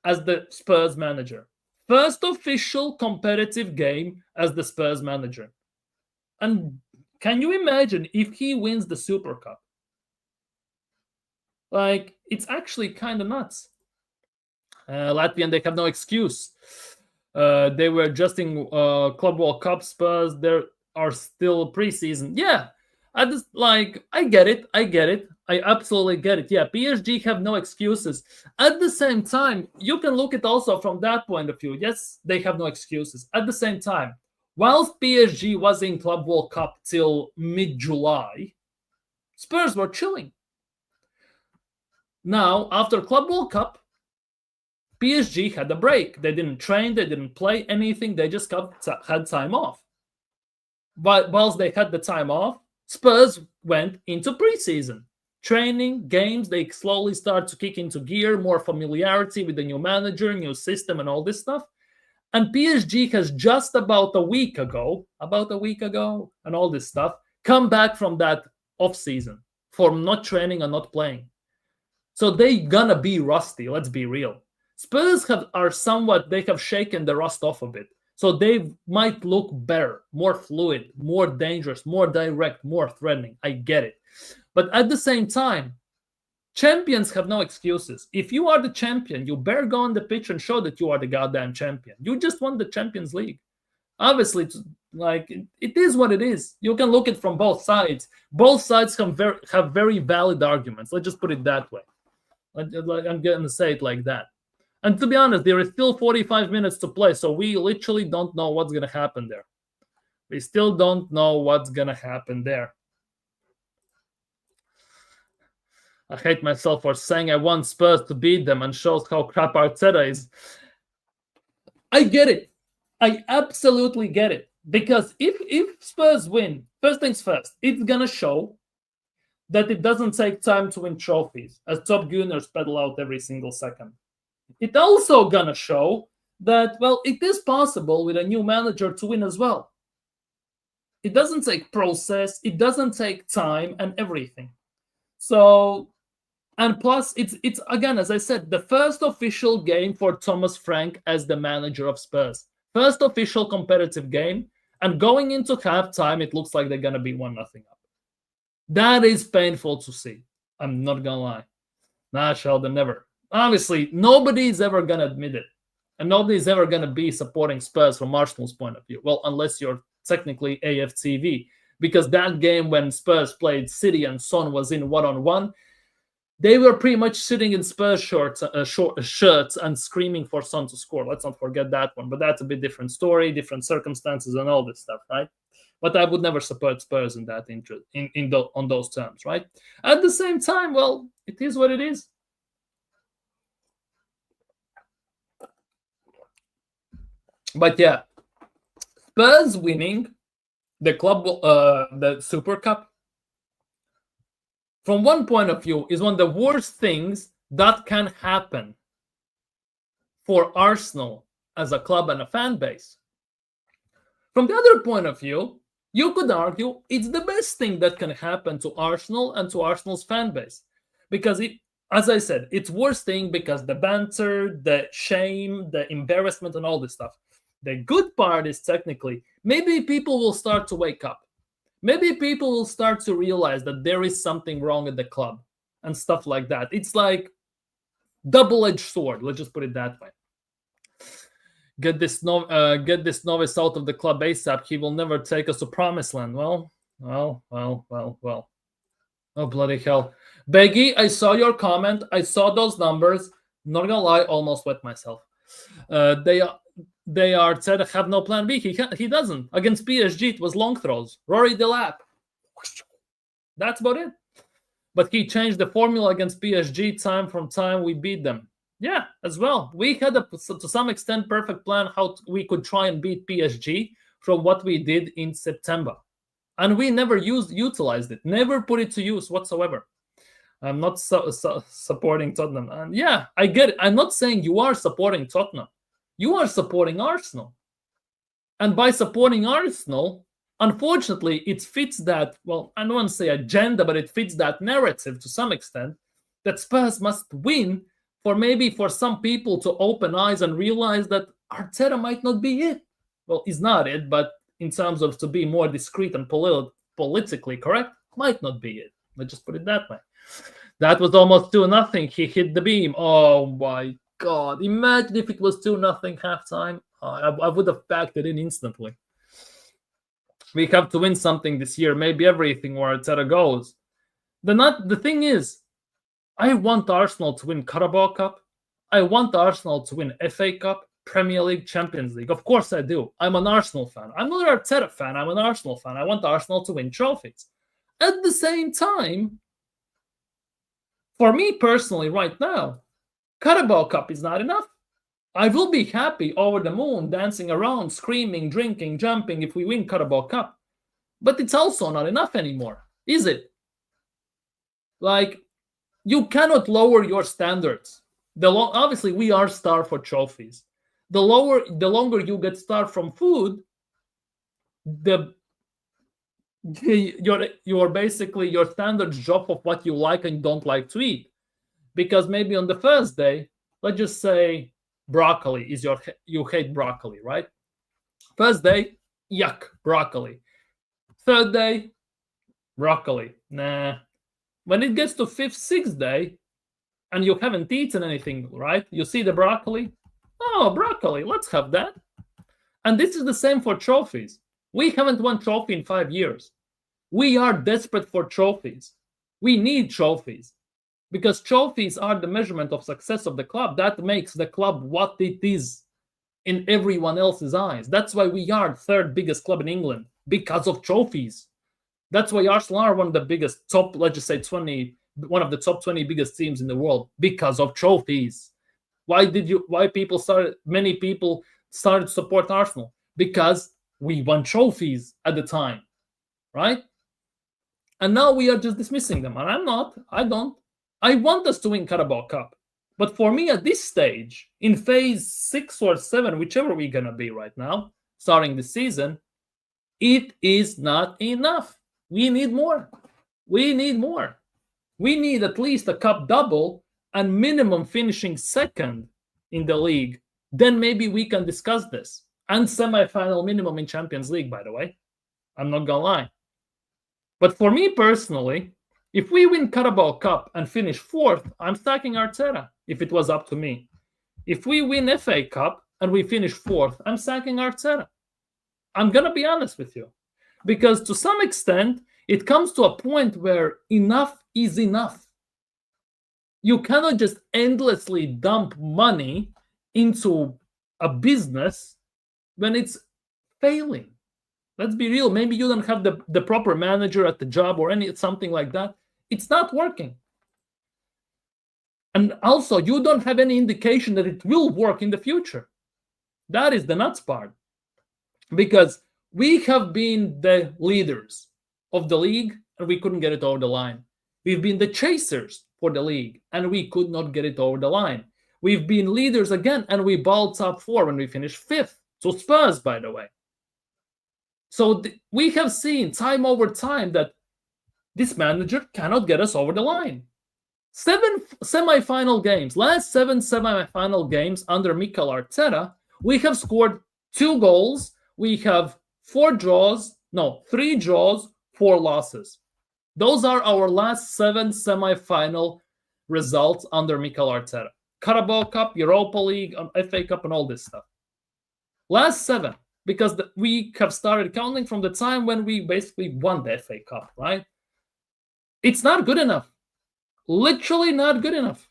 as the Spurs manager. First official competitive game as the Spurs manager. And can you imagine if he wins the Super Cup? Like, it's actually kind of nuts. Latvian, they have no excuse. They were just in Club World Cup. Spurs, there are still preseason. Yeah, I get it. I absolutely get it. Yeah, PSG have no excuses. At the same time, you can look at also from that point of view. Yes, they have no excuses. At the same time, whilst PSG was in Club World Cup till mid-July, Spurs were chilling. Now, after Club World Cup, PSG had a break. They didn't train, they didn't play anything, they just had time off. But whilst they had the time off, Spurs went into preseason. Training, games, they slowly start to kick into gear, more familiarity with the new manager, new system, and all this stuff. And PSG has just about a week ago, and all this stuff, come back from that off-season for not training and not playing. So they gonna be rusty, let's be real. Spurs they have shaken the rust off a bit. So they might look better, more fluid, more dangerous, more direct, more threatening. I get it. But at the same time, champions have no excuses. If you are the champion, you better go on the pitch and show that you are the goddamn champion. You just won the Champions League. Obviously, it is what it is. You can look at it from both sides. Both sides have very valid arguments. Let's just put it that way. I'm going to say it like that. And to be honest, there is still 45 minutes to play, so we literally don't know what's going to happen there. We still don't know what's going to happen there. I hate myself for saying I want Spurs to beat them and shows how crap Arteta is. I get it. I absolutely get it. Because if Spurs win, first things first, it's going to show that it doesn't take time to win trophies, as top Gunners pedal out every single second. It's also going to show that, well, it is possible with a new manager to win as well. It doesn't take process, it doesn't take time and everything. So, and plus, it's again, as I said, the first official game for Thomas Frank as the manager of Spurs. First official competitive game, and going into halftime, it looks like they're going to be 1-0 up. That is painful to see. I'm not going to lie. Nah, Sheldon, never. Obviously, nobody's ever going to admit it. And nobody's ever going to be supporting Spurs from Arsenal's point of view. Well, unless you're technically AFTV. Because that game when Spurs played City and Son was in one-on-one, they were pretty much sitting in Spurs shirts and screaming for Son to score. Let's not forget that one. But that's a bit different story, different circumstances and all this stuff, right? But I would never support Spurs in that interest, on those terms, right? At the same time, well, it is what it is. But yeah, Spurs winning the Super Cup, from one point of view, is one of the worst things that can happen for Arsenal as a club and a fan base. From the other point of view, you could argue it's the best thing that can happen to Arsenal and to Arsenal's fan base. Because, as I said, it's worst thing because the banter, the shame, the embarrassment, and all this stuff. The good part is technically, maybe people will start to wake up. Maybe people will start to realize that there is something wrong at the club and stuff like that. It's like double-edged sword. Let's just put it that way. Get this novice out of the club ASAP. He will never take us to promised land. Well. Oh, bloody hell. Beggy, I saw your comment. I saw those numbers. Not gonna lie, almost wet myself. They are said to have no plan B. He doesn't. Against PSG, it was long throws. Rory Delap. That's about it. But he changed the formula against PSG. Time from time, we beat them. Yeah, as well. We had, to some extent, perfect plan how we could try and beat PSG from what we did in September. And we never utilized it. Never put it to use whatsoever. I'm not supporting Tottenham. And yeah, I get it. I'm not saying you are supporting Tottenham. You are supporting Arsenal. And by supporting Arsenal, unfortunately, it fits that, well, I don't want to say agenda, but it fits that narrative to some extent that Spurs must win for some people to open eyes and realize that Arteta might not be it. Well, he's not it, but in terms of to be more discreet and politically correct, might not be it. Let's just put it that way. That was almost 2-0. He hit the beam. Oh my God, imagine if it was 2-0 halftime. I would have packed it in instantly. We have to win something this year, maybe everything where Arteta goes. The thing is, I want Arsenal to win Carabao Cup. I want Arsenal to win FA Cup, Premier League, Champions League. Of course I do. I'm an Arsenal fan. I'm not an Arteta fan. I'm an Arsenal fan. I want Arsenal to win trophies. At the same time, for me personally right now, Carabao Cup is not enough. I will be happy over the moon, dancing around, screaming, drinking, jumping if we win Carabao Cup. But it's also not enough anymore, is it? Like, you cannot lower your standards. Obviously, we are starved for trophies. The longer you get starved from food, your basically your standards drop of what you like and don't like to eat. Because maybe on the first day, let's just say broccoli is you hate broccoli, right? First day, yuck, broccoli. Third day, broccoli, nah. When it gets to 5th, 6th day, and you haven't eaten anything, right? You see the broccoli? Oh, broccoli, let's have that. And this is the same for trophies. We haven't won trophy in 5 years. We are desperate for trophies. We need trophies. Because trophies are the measurement of success of the club. That makes the club what it is in everyone else's eyes. That's why we are third biggest club in England, because of trophies. That's why Arsenal are one of the biggest top, let's just say one of the top 20 biggest teams in the world, because of trophies. Many people started to support Arsenal? Because we won trophies at the time, right? And now we are just dismissing them. And I don't. I want us to win Carabao Cup. But for me at this stage, in phase 6 or 7, whichever we're going to be right now, starting the season, it is not enough. We need more. We need at least a cup double and minimum finishing second in the league. Then maybe we can discuss this. And semi-final minimum in Champions League, by the way. I'm not going to lie. But for me personally, if we win Carabao Cup and finish 4th, I'm sacking Arteta, if it was up to me. If we win FA Cup and we finish 4th, I'm sacking Arteta. I'm going to be honest with you. Because to some extent, it comes to a point where enough is enough. You cannot just endlessly dump money into a business when it's failing. Let's be real. Maybe you don't have the proper manager at the job or something like that. It's not working. And also, you don't have any indication that it will work in the future. That is the nuts part. Because we have been the leaders of the league and we couldn't get it over the line. We've been the chasers for the league and we could not get it over the line. We've been leaders again and we balled top 4 when we finished 5th. To Spurs, by the way. So we have seen time over time that this manager cannot get us over the line. 7 semi-final games, last 7 semi-final games under Mikel Arteta, we have scored 2 goals. We have 3 draws, 4 losses. Those are our last 7 semi-final results under Mikel Arteta. Carabao Cup, Europa League, FA Cup, and all this stuff. Last 7, because we have started counting from the time when we basically won the FA Cup, right? It's not good enough. Literally not good enough.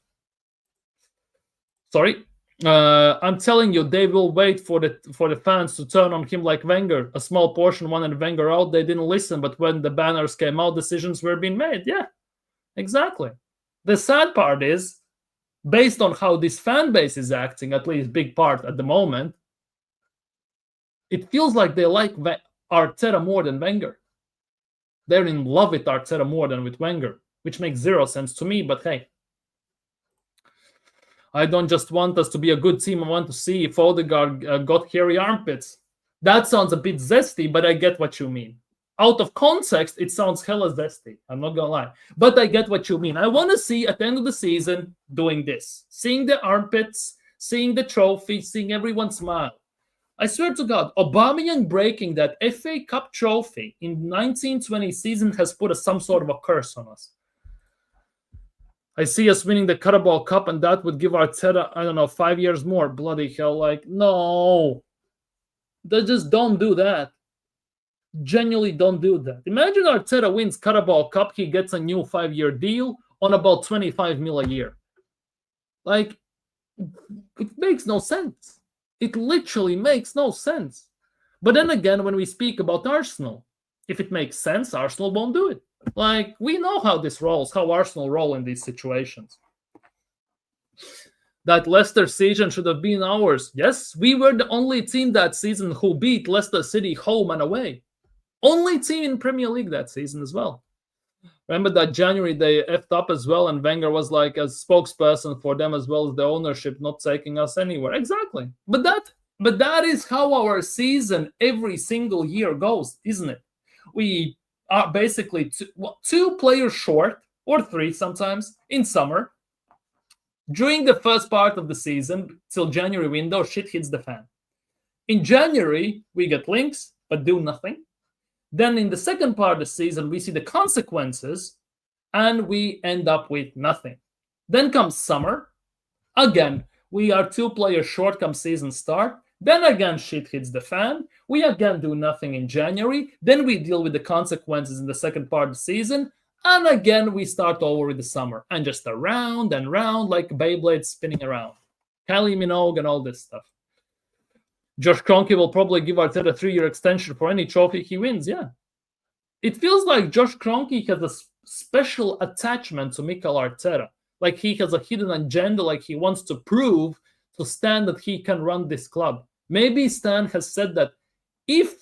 Sorry. I'm telling you, they will wait for the fans to turn on him like Wenger. A small portion wanted Wenger out. They didn't listen. But when the banners came out, decisions were being made. Yeah, exactly. The sad part is, based on how this fan base is acting, at least big part at the moment, it feels like they like Arteta more than Wenger. They're in love with Arteta more than with Wenger, which makes 0 sense to me. But hey, I don't just want us to be a good team. I want to see if Odegaard got hairy armpits. That sounds a bit zesty, but I get what you mean. Out of context, it sounds hella zesty. I'm not going to lie. But I get what you mean. I want to see at the end of the season doing this. Seeing the armpits, seeing the trophy, seeing everyone smile. I swear to God, Aubameyang breaking that FA Cup trophy in 1920 season has put some sort of a curse on us. I see us winning the Carabao Cup, and that would give Arteta, I don't know, 5 years more. Bloody hell, like, no. They just don't do that. Genuinely don't do that. Imagine Arteta wins Carabao Cup, he gets a new 5-year deal on about 25 mil a year. Like, it makes no sense. It literally makes no sense. But then again, when we speak about Arsenal, if it makes sense, Arsenal won't do it. Like, we know how this rolls, how Arsenal roll in these situations. That Leicester season should have been ours. Yes, we were the only team that season who beat Leicester City home and away. Only team in Premier League that season as well. Remember that January they effed up as well, and Wenger was like a spokesperson for them as well as the ownership, not taking us anywhere. Exactly. But that is how our season every single year goes, isn't it? We are basically two players short, or three sometimes, in summer. During the first part of the season, till January window, shit hits the fan. In January, we get links, but do nothing. Then in the second part of the season, we see the consequences, and we end up with nothing. Then comes summer. Again, we are 2 players short come season start. Then again, shit hits the fan. We again do nothing in January. Then we deal with the consequences in the second part of the season. And again, we start over with the summer. And just around and round like Beyblade spinning around. Kylie Minogue and all this stuff. Josh Kroenke will probably give Arteta a 3-year extension for any trophy he wins, yeah. It feels like Josh Kroenke has a special attachment to Mikel Arteta. Like he has a hidden agenda, like he wants to prove to Stan that he can run this club. Maybe Stan has said that if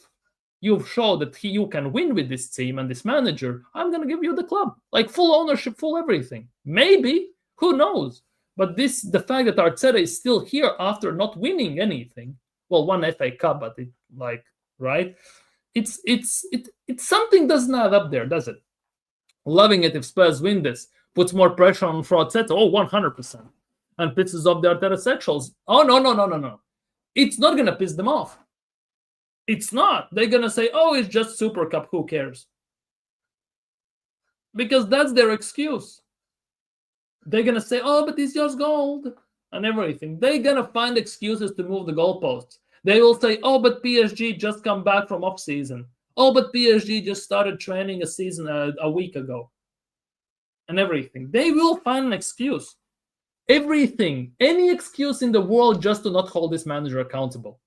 you show that you can win with this team and this manager, I'm going to give you the club. Like full ownership, full everything. Maybe, who knows? But the fact that Arteta is still here after not winning anything, well, one FA Cup, but it, like, right? It's something doesn't add up there, does it? Loving it if Spurs win this. Puts more pressure on Arteta. Oh, 100%. And pisses off the Arteta sexuals. Oh, no. It's not going to piss them off. It's not. They're going to say, oh, it's just Super Cup. Who cares? Because that's their excuse. They're going to say, oh, but it's just gold. And everything. They're going to find excuses to move the goalposts. They will say, oh, but PSG just come back from off-season. Oh, but PSG just started training a week ago. And everything. They will find an excuse. Everything. Any excuse in the world just to not hold this manager accountable.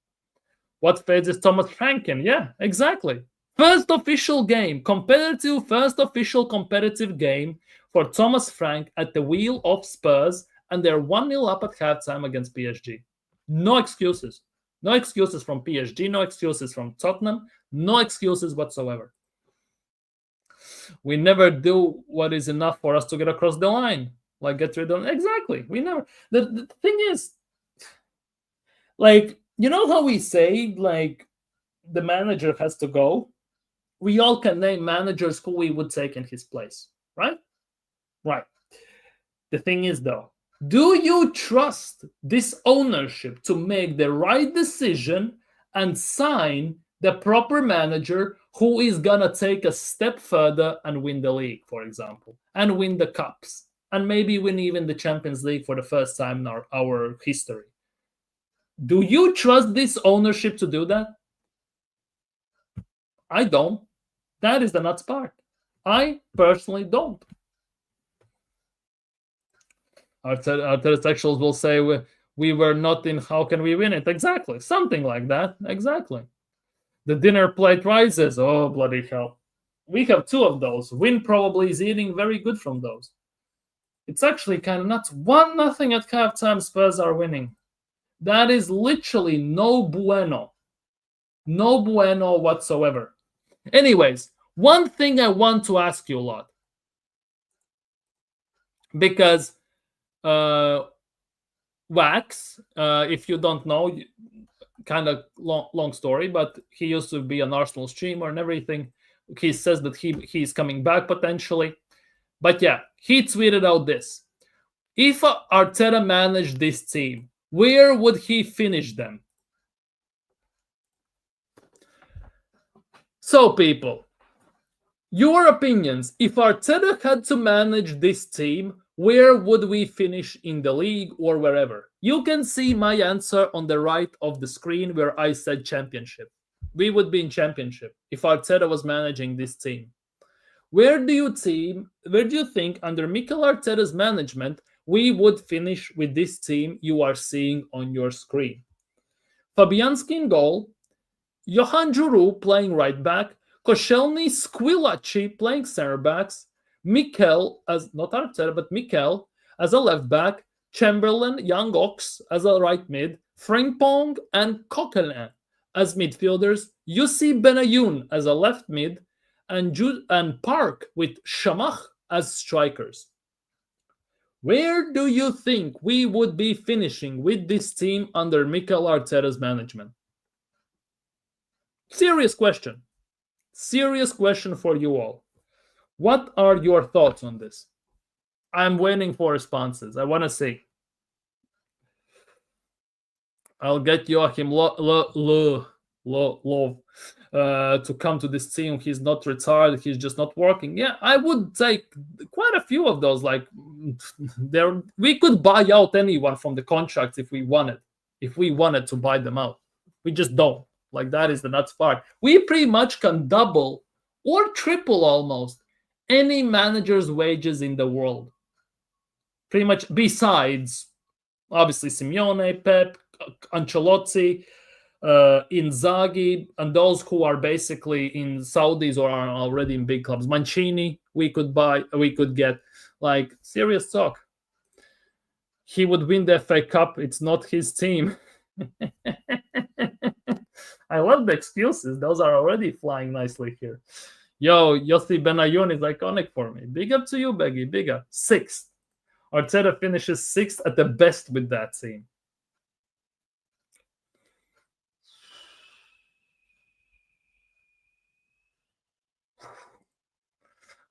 What fades is Thomas Franken. Yeah, exactly. First official competitive game for Thomas Frank at the wheel of Spurs, and they're 1-0 up at halftime against PSG. No excuses. No excuses from PSG, no excuses from Tottenham, no excuses whatsoever. We never do what is enough for us to get across the line. Like, get rid of... Exactly. We never... The thing is, like, you know how we say, like, the manager has to go? We all can name managers who we would take in his place, right? Right. The thing is, though, do you trust this ownership to make the right decision and sign the proper manager who is going to take a step further and win the league, for example, and win the cups, and maybe win even the Champions League for the first time in our history? Do you trust this ownership to do that? I don't. That is the nuts part. I personally don't. Arteta sexuals will say we were not in how can we win it? Exactly. Something like that. Exactly. The dinner plate rises. Oh, bloody hell. We have 2 of those. Win probably is eating very good from those. It's actually kind of nuts. 1-0 at halftime, Spurs are winning. That is literally no bueno. No bueno whatsoever. Anyways, one thing I want to ask you a lot. Because Wax, if you don't know, kind of long story, but he used to be an Arsenal streamer and everything. He says that he's coming back potentially. But yeah, he tweeted out this. If Arteta managed this team, where would he finish them? So, people, your opinions. If Arteta had to manage this team, where would we finish in the league or wherever? You can see my answer on the right of the screen where I said championship. We would be in championship if Arteta was managing this team. Where do you think under Mikel Arteta's management we would finish with this team you are seeing on your screen? Fabianski in goal, Johan Giroud playing right back, Koscielny, Squillaci playing center backs, Mikel as not Arteta but Mikel as a left back, Chamberlain, Young Ox as a right mid, Frimpong and Coquelin as midfielders, Yussi Benayoun as a left mid, and Park with Shamach as strikers. Where do you think we would be finishing with this team under Mikel Arteta's management? Serious question. Serious question for you all. What are your thoughts on this? I'm waiting for responses. I want to see. I'll get Joachim Love to come to this team. He's not retired. He's just not working. Yeah, I would take quite a few of those. Like, we could buy out anyone from the contracts if we wanted. If we wanted to buy them out, we just don't. Like, that is the nuts part. We pretty much can double or triple almost any manager's wages in the world. Pretty much, besides obviously Simeone, Pep, Ancelotti, Inzaghi, and those who are basically in Saudis or are already in big clubs. Mancini, we could get. Like, serious talk. He would win the FA Cup. It's not his team. I love the excuses. Those are already flying nicely here. Yo, Yossi Benayoun is iconic for me. Big up to you, Beggy. Big up. 6th. Arteta finishes 6th at the best with that team.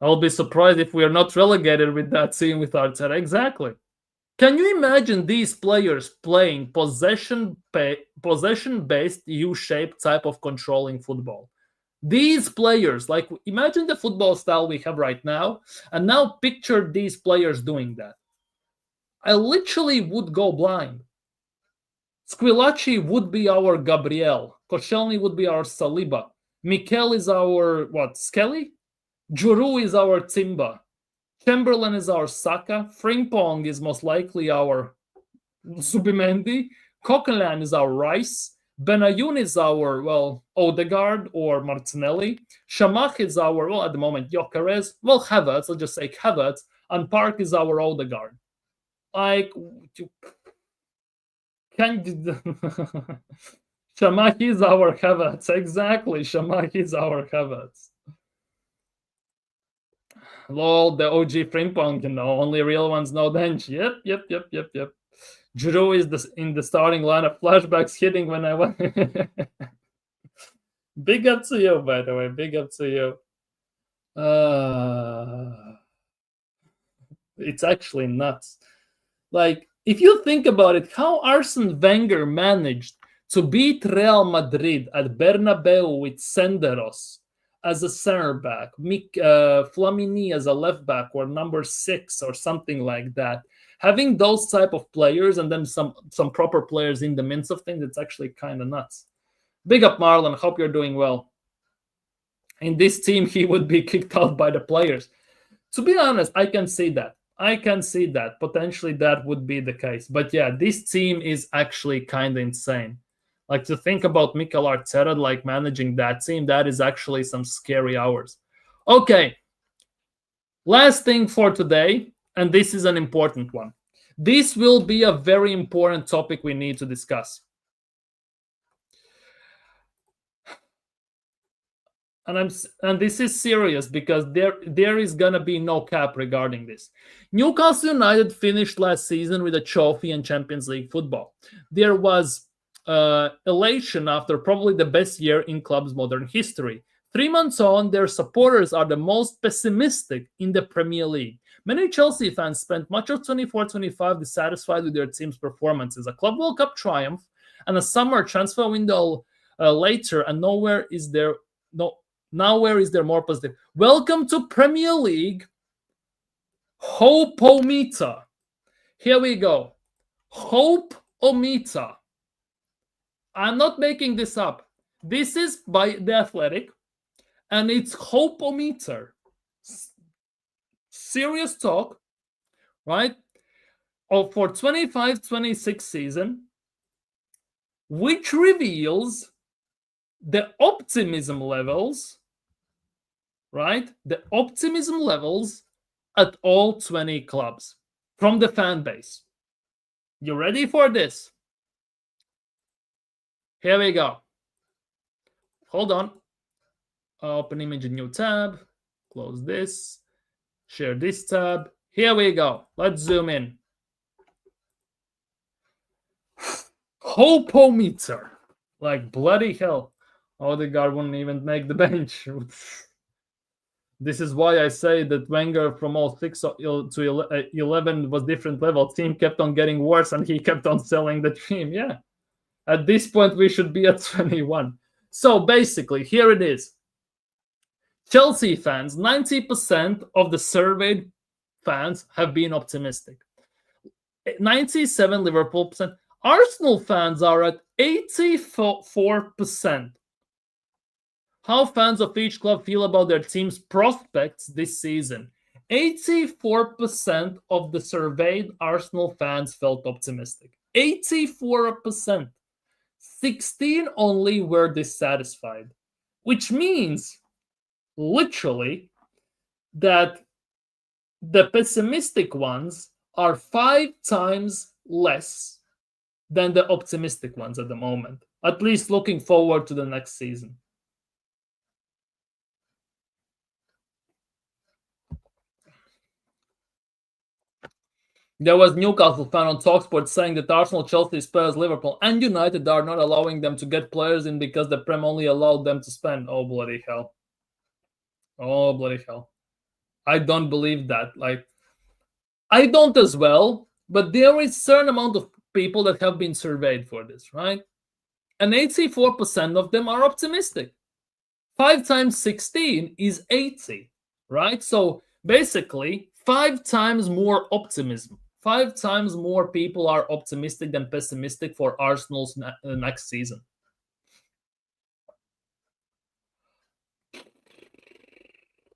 I'll be surprised if we are not relegated with that team with Arteta. Exactly. Can you imagine these players playing possession-based U-shaped type of controlling football? These players, like, imagine the football style we have right now, and now picture these players doing that. I literally would go blind. Squillaci would be our Gabriel. Koscielny would be our Saliba. Mikel is our, Skelly? Giroud is our Timba. Chamberlain is our Saka. Frimpong is most likely our Zubimendi. Coquelin is our Rice. Benayoun is our, Odegaard or Martinelli. Shamach is our, at the moment, Gyökeres. Havertz, let's just say Havertz. And Park is our Odegaard. Like, Shamach is our Havertz. Exactly, Shamach is our Havertz. Lol, the OG Frimpong, only real ones know bench. Yep. Giroud is in the starting lineup. Flashbacks hitting when I went. Big up to you, by the way. Big up to you. It's actually nuts. Like, if you think about it, how Arsene Wenger managed to beat Real Madrid at Bernabeu with Senderos as a center back, Flamini as a left back or number 6 or something like that. Having those type of players and then some proper players in the midst of things, it's actually kind of nuts. Big up, Marlon. Hope you're doing well. In this team, he would be kicked out by the players. To be honest, I can see that. Potentially that would be the case. But yeah, this team is actually kind of insane. Like, to think about Mikel Arteta, like, managing that team, that is actually some scary hours. Okay. Last thing for today, and this is an important one. This will be a very important topic we need to discuss. And this is serious because there is gonna be no cap regarding this. Newcastle United finished last season with a trophy in Champions League football. There was elation after probably the best year in club's modern history. 3 months on, their supporters are the most pessimistic in the Premier League. Many Chelsea fans spent much of 24-25 dissatisfied with their team's performances. A Club World Cup triumph and a summer transfer window later, and nowhere is there more positive. Welcome to Premier League. Hope-o-meter. Here we go. Hope-o-meter. I'm not making this up. This is by The Athletic, and it's Hope-o-meter. Serious talk, right? For 25-26 season, which reveals the optimism levels, right? The optimism levels at all 20 clubs from the fan base. You ready for this? Here we go. Hold on. Open image, a new tab. Close this. Share this tab. Here we go. Let's zoom in. Hope-o-meter. Like bloody hell. Odegaard wouldn't even make the bench. This is why I say that Wenger from 06 to 11 was different level. Team kept on getting worse and he kept on selling the team. Yeah. At this point, we should be at 21. So basically, here it is. Chelsea fans, 90% of the surveyed fans have been optimistic. 97 Liverpool percent. Arsenal fans are at 84%. How fans of each club feel about their team's prospects this season. 84% of the surveyed Arsenal fans felt optimistic. 84%. 16 only were dissatisfied, which means literally that the pessimistic ones are 5 times less than the optimistic ones at the moment, at least looking forward to the next season. There was Newcastle fan on TalkSport saying that Arsenal, Chelsea, Spurs, Liverpool, and United are not allowing them to get players in because the Prem only allowed them to spend. Oh, bloody hell. Oh, bloody hell. I don't believe that. Like, I don't as well, but there is a certain amount of people that have been surveyed for this, right? And 84% of them are optimistic. 5 times 16 is 80, right? So basically, 5 times more optimism. 5 times more people are optimistic than pessimistic for Arsenal's next season.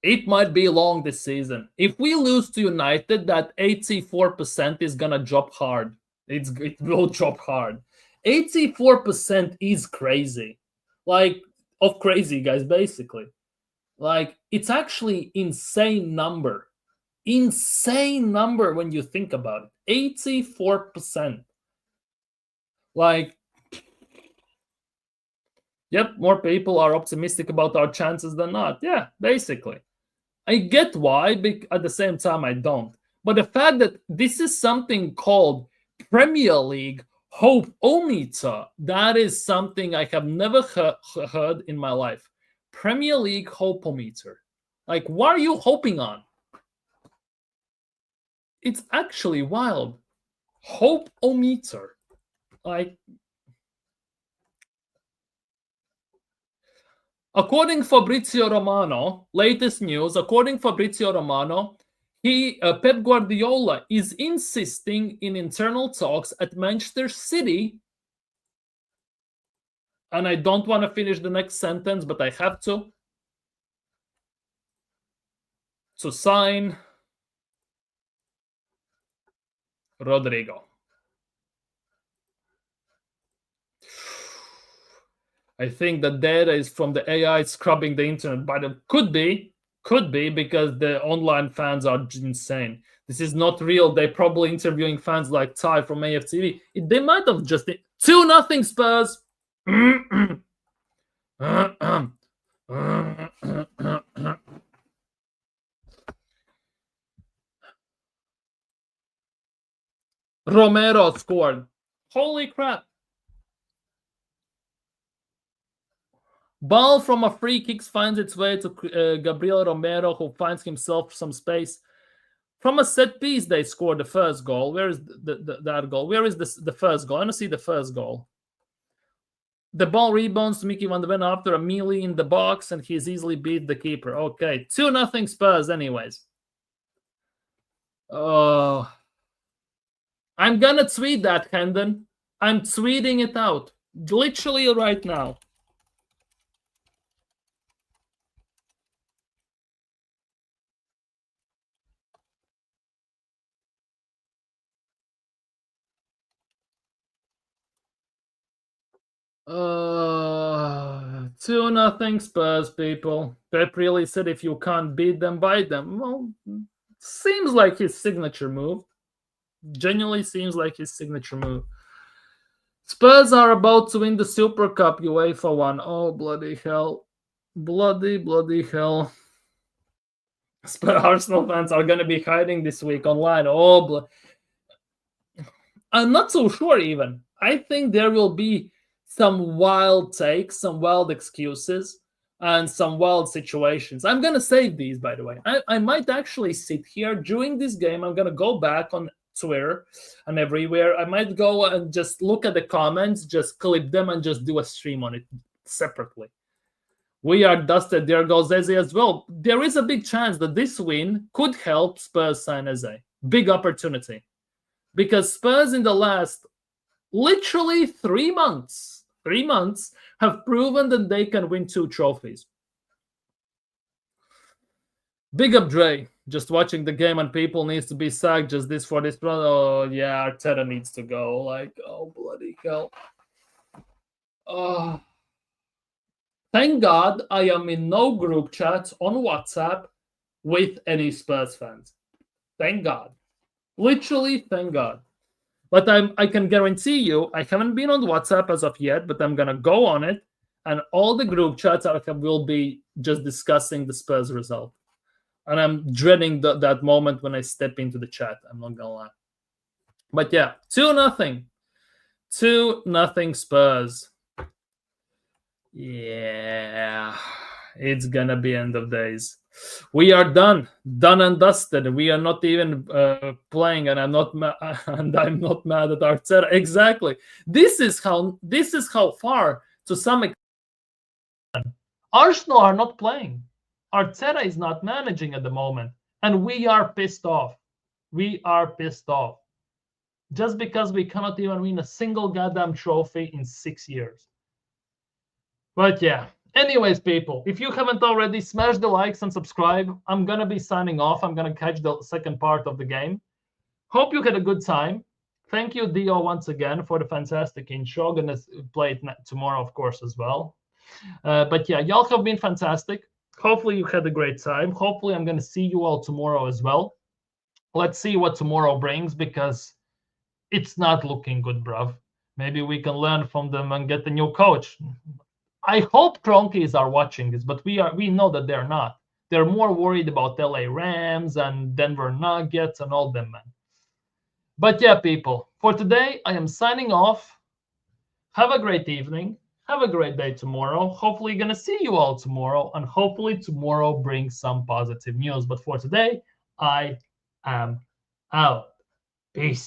It might be long this season. If we lose to United, that 84% is going to drop hard. It will drop hard. 84% is crazy. Like, of crazy, guys, basically. Like, it's actually insane number. Insane number when you think about it. 84%. Like, yep, more people are optimistic about our chances than not. Yeah, basically. I get why, but at the same time, I don't. But the fact that this is something called Premier League Hope-o-meter, that is something I have never heard in my life. Premier League Hope-o-meter. Like, what are you hoping on? It's actually wild. Hope-o-meter. Like, according Fabrizio Romano, latest news, according Fabrizio Romano, Pep Guardiola is insisting in internal talks at Manchester City, and I don't want to finish the next sentence, but I have to sign Rodrigo. I think the data is from the AI scrubbing the internet, but it could be because the online fans are insane. This is not real. They're probably interviewing fans like Ty from AFTV. They might have just 2-0 Spurs. Romero scored. Holy crap. Ball from a free kick finds its way to Gabriel Romero, who finds himself some space. From a set piece, they scored the first goal. Where is that goal? Where is the first goal? I want to see the first goal. The ball rebounds to Mickey Van de Ven after a melee in the box, and he's easily beat the keeper. Okay, 2-0 Spurs anyways. Oh, I'm gonna tweet that, Hendon. I'm tweeting it out. Literally right now. Uh, 2-0 Spurs, people. Pep really said if you can't beat them, buy them. Well, seems like his signature move. Genuinely seems like his signature move. Spurs are about to win the Super Cup UEFA one. Oh, bloody hell. Bloody hell. Arsenal fans are going to be hiding this week online. Oh, I'm not so sure even. I think there will be some wild takes, some wild excuses, and some wild situations. I'm going to save these, by the way. I might actually sit here during this game. I'm going to go back on Twitter and everywhere. I might go and just look at the comments, just clip them, and just do a stream on it separately. We are dusted. There goes Eze as well. There is a big chance that this win could help Spurs sign Eze. Big opportunity. Because Spurs in the last literally 3 months have proven that they can win 2 trophies. Big up Dre. Just watching the game and people needs to be sacked just this for this run. Oh yeah, Arteta needs to go. Like, oh bloody hell. Oh. Thank God I am in no group chats on WhatsApp with any Spurs fans. Thank God. Literally, thank God. But I can guarantee you, I haven't been on WhatsApp as of yet, but I'm going to go on it. And all the group chats will be just discussing the Spurs result. And I'm dreading that moment when I step into the chat. I'm not going to lie. But yeah, 2-0. 2-0 Spurs. Yeah, it's going to be end of days. We are done and dusted. We are not even playing, and I'm not mad at Arteta. Exactly. This is how far to some extent Arsenal are not playing. Arteta is not managing at the moment, and we are pissed off. We are pissed off just because we cannot even win a single goddamn trophy in 6 years. But yeah. Anyways, people, if you haven't already, smash the likes and subscribe. I'm going to be signing off. I'm going to catch the second part of the game. Hope you had a good time. Thank you, Dio, once again for the fantastic intro. Going to play it tomorrow, of course, as well. But yeah, y'all have been fantastic. Hopefully you had a great time. Hopefully I'm going to see you all tomorrow as well. Let's see what tomorrow brings, because it's not looking good, bruv. Maybe we can learn from them and get a new coach. I hope Cronkies are watching this, but we know that they're not. They're more worried about LA Rams and Denver Nuggets and all them, man. But yeah, people, for today, I am signing off. Have a great evening. Have a great day tomorrow. Hopefully, going to see you all tomorrow, and hopefully tomorrow brings some positive news. But for today, I am out. Peace.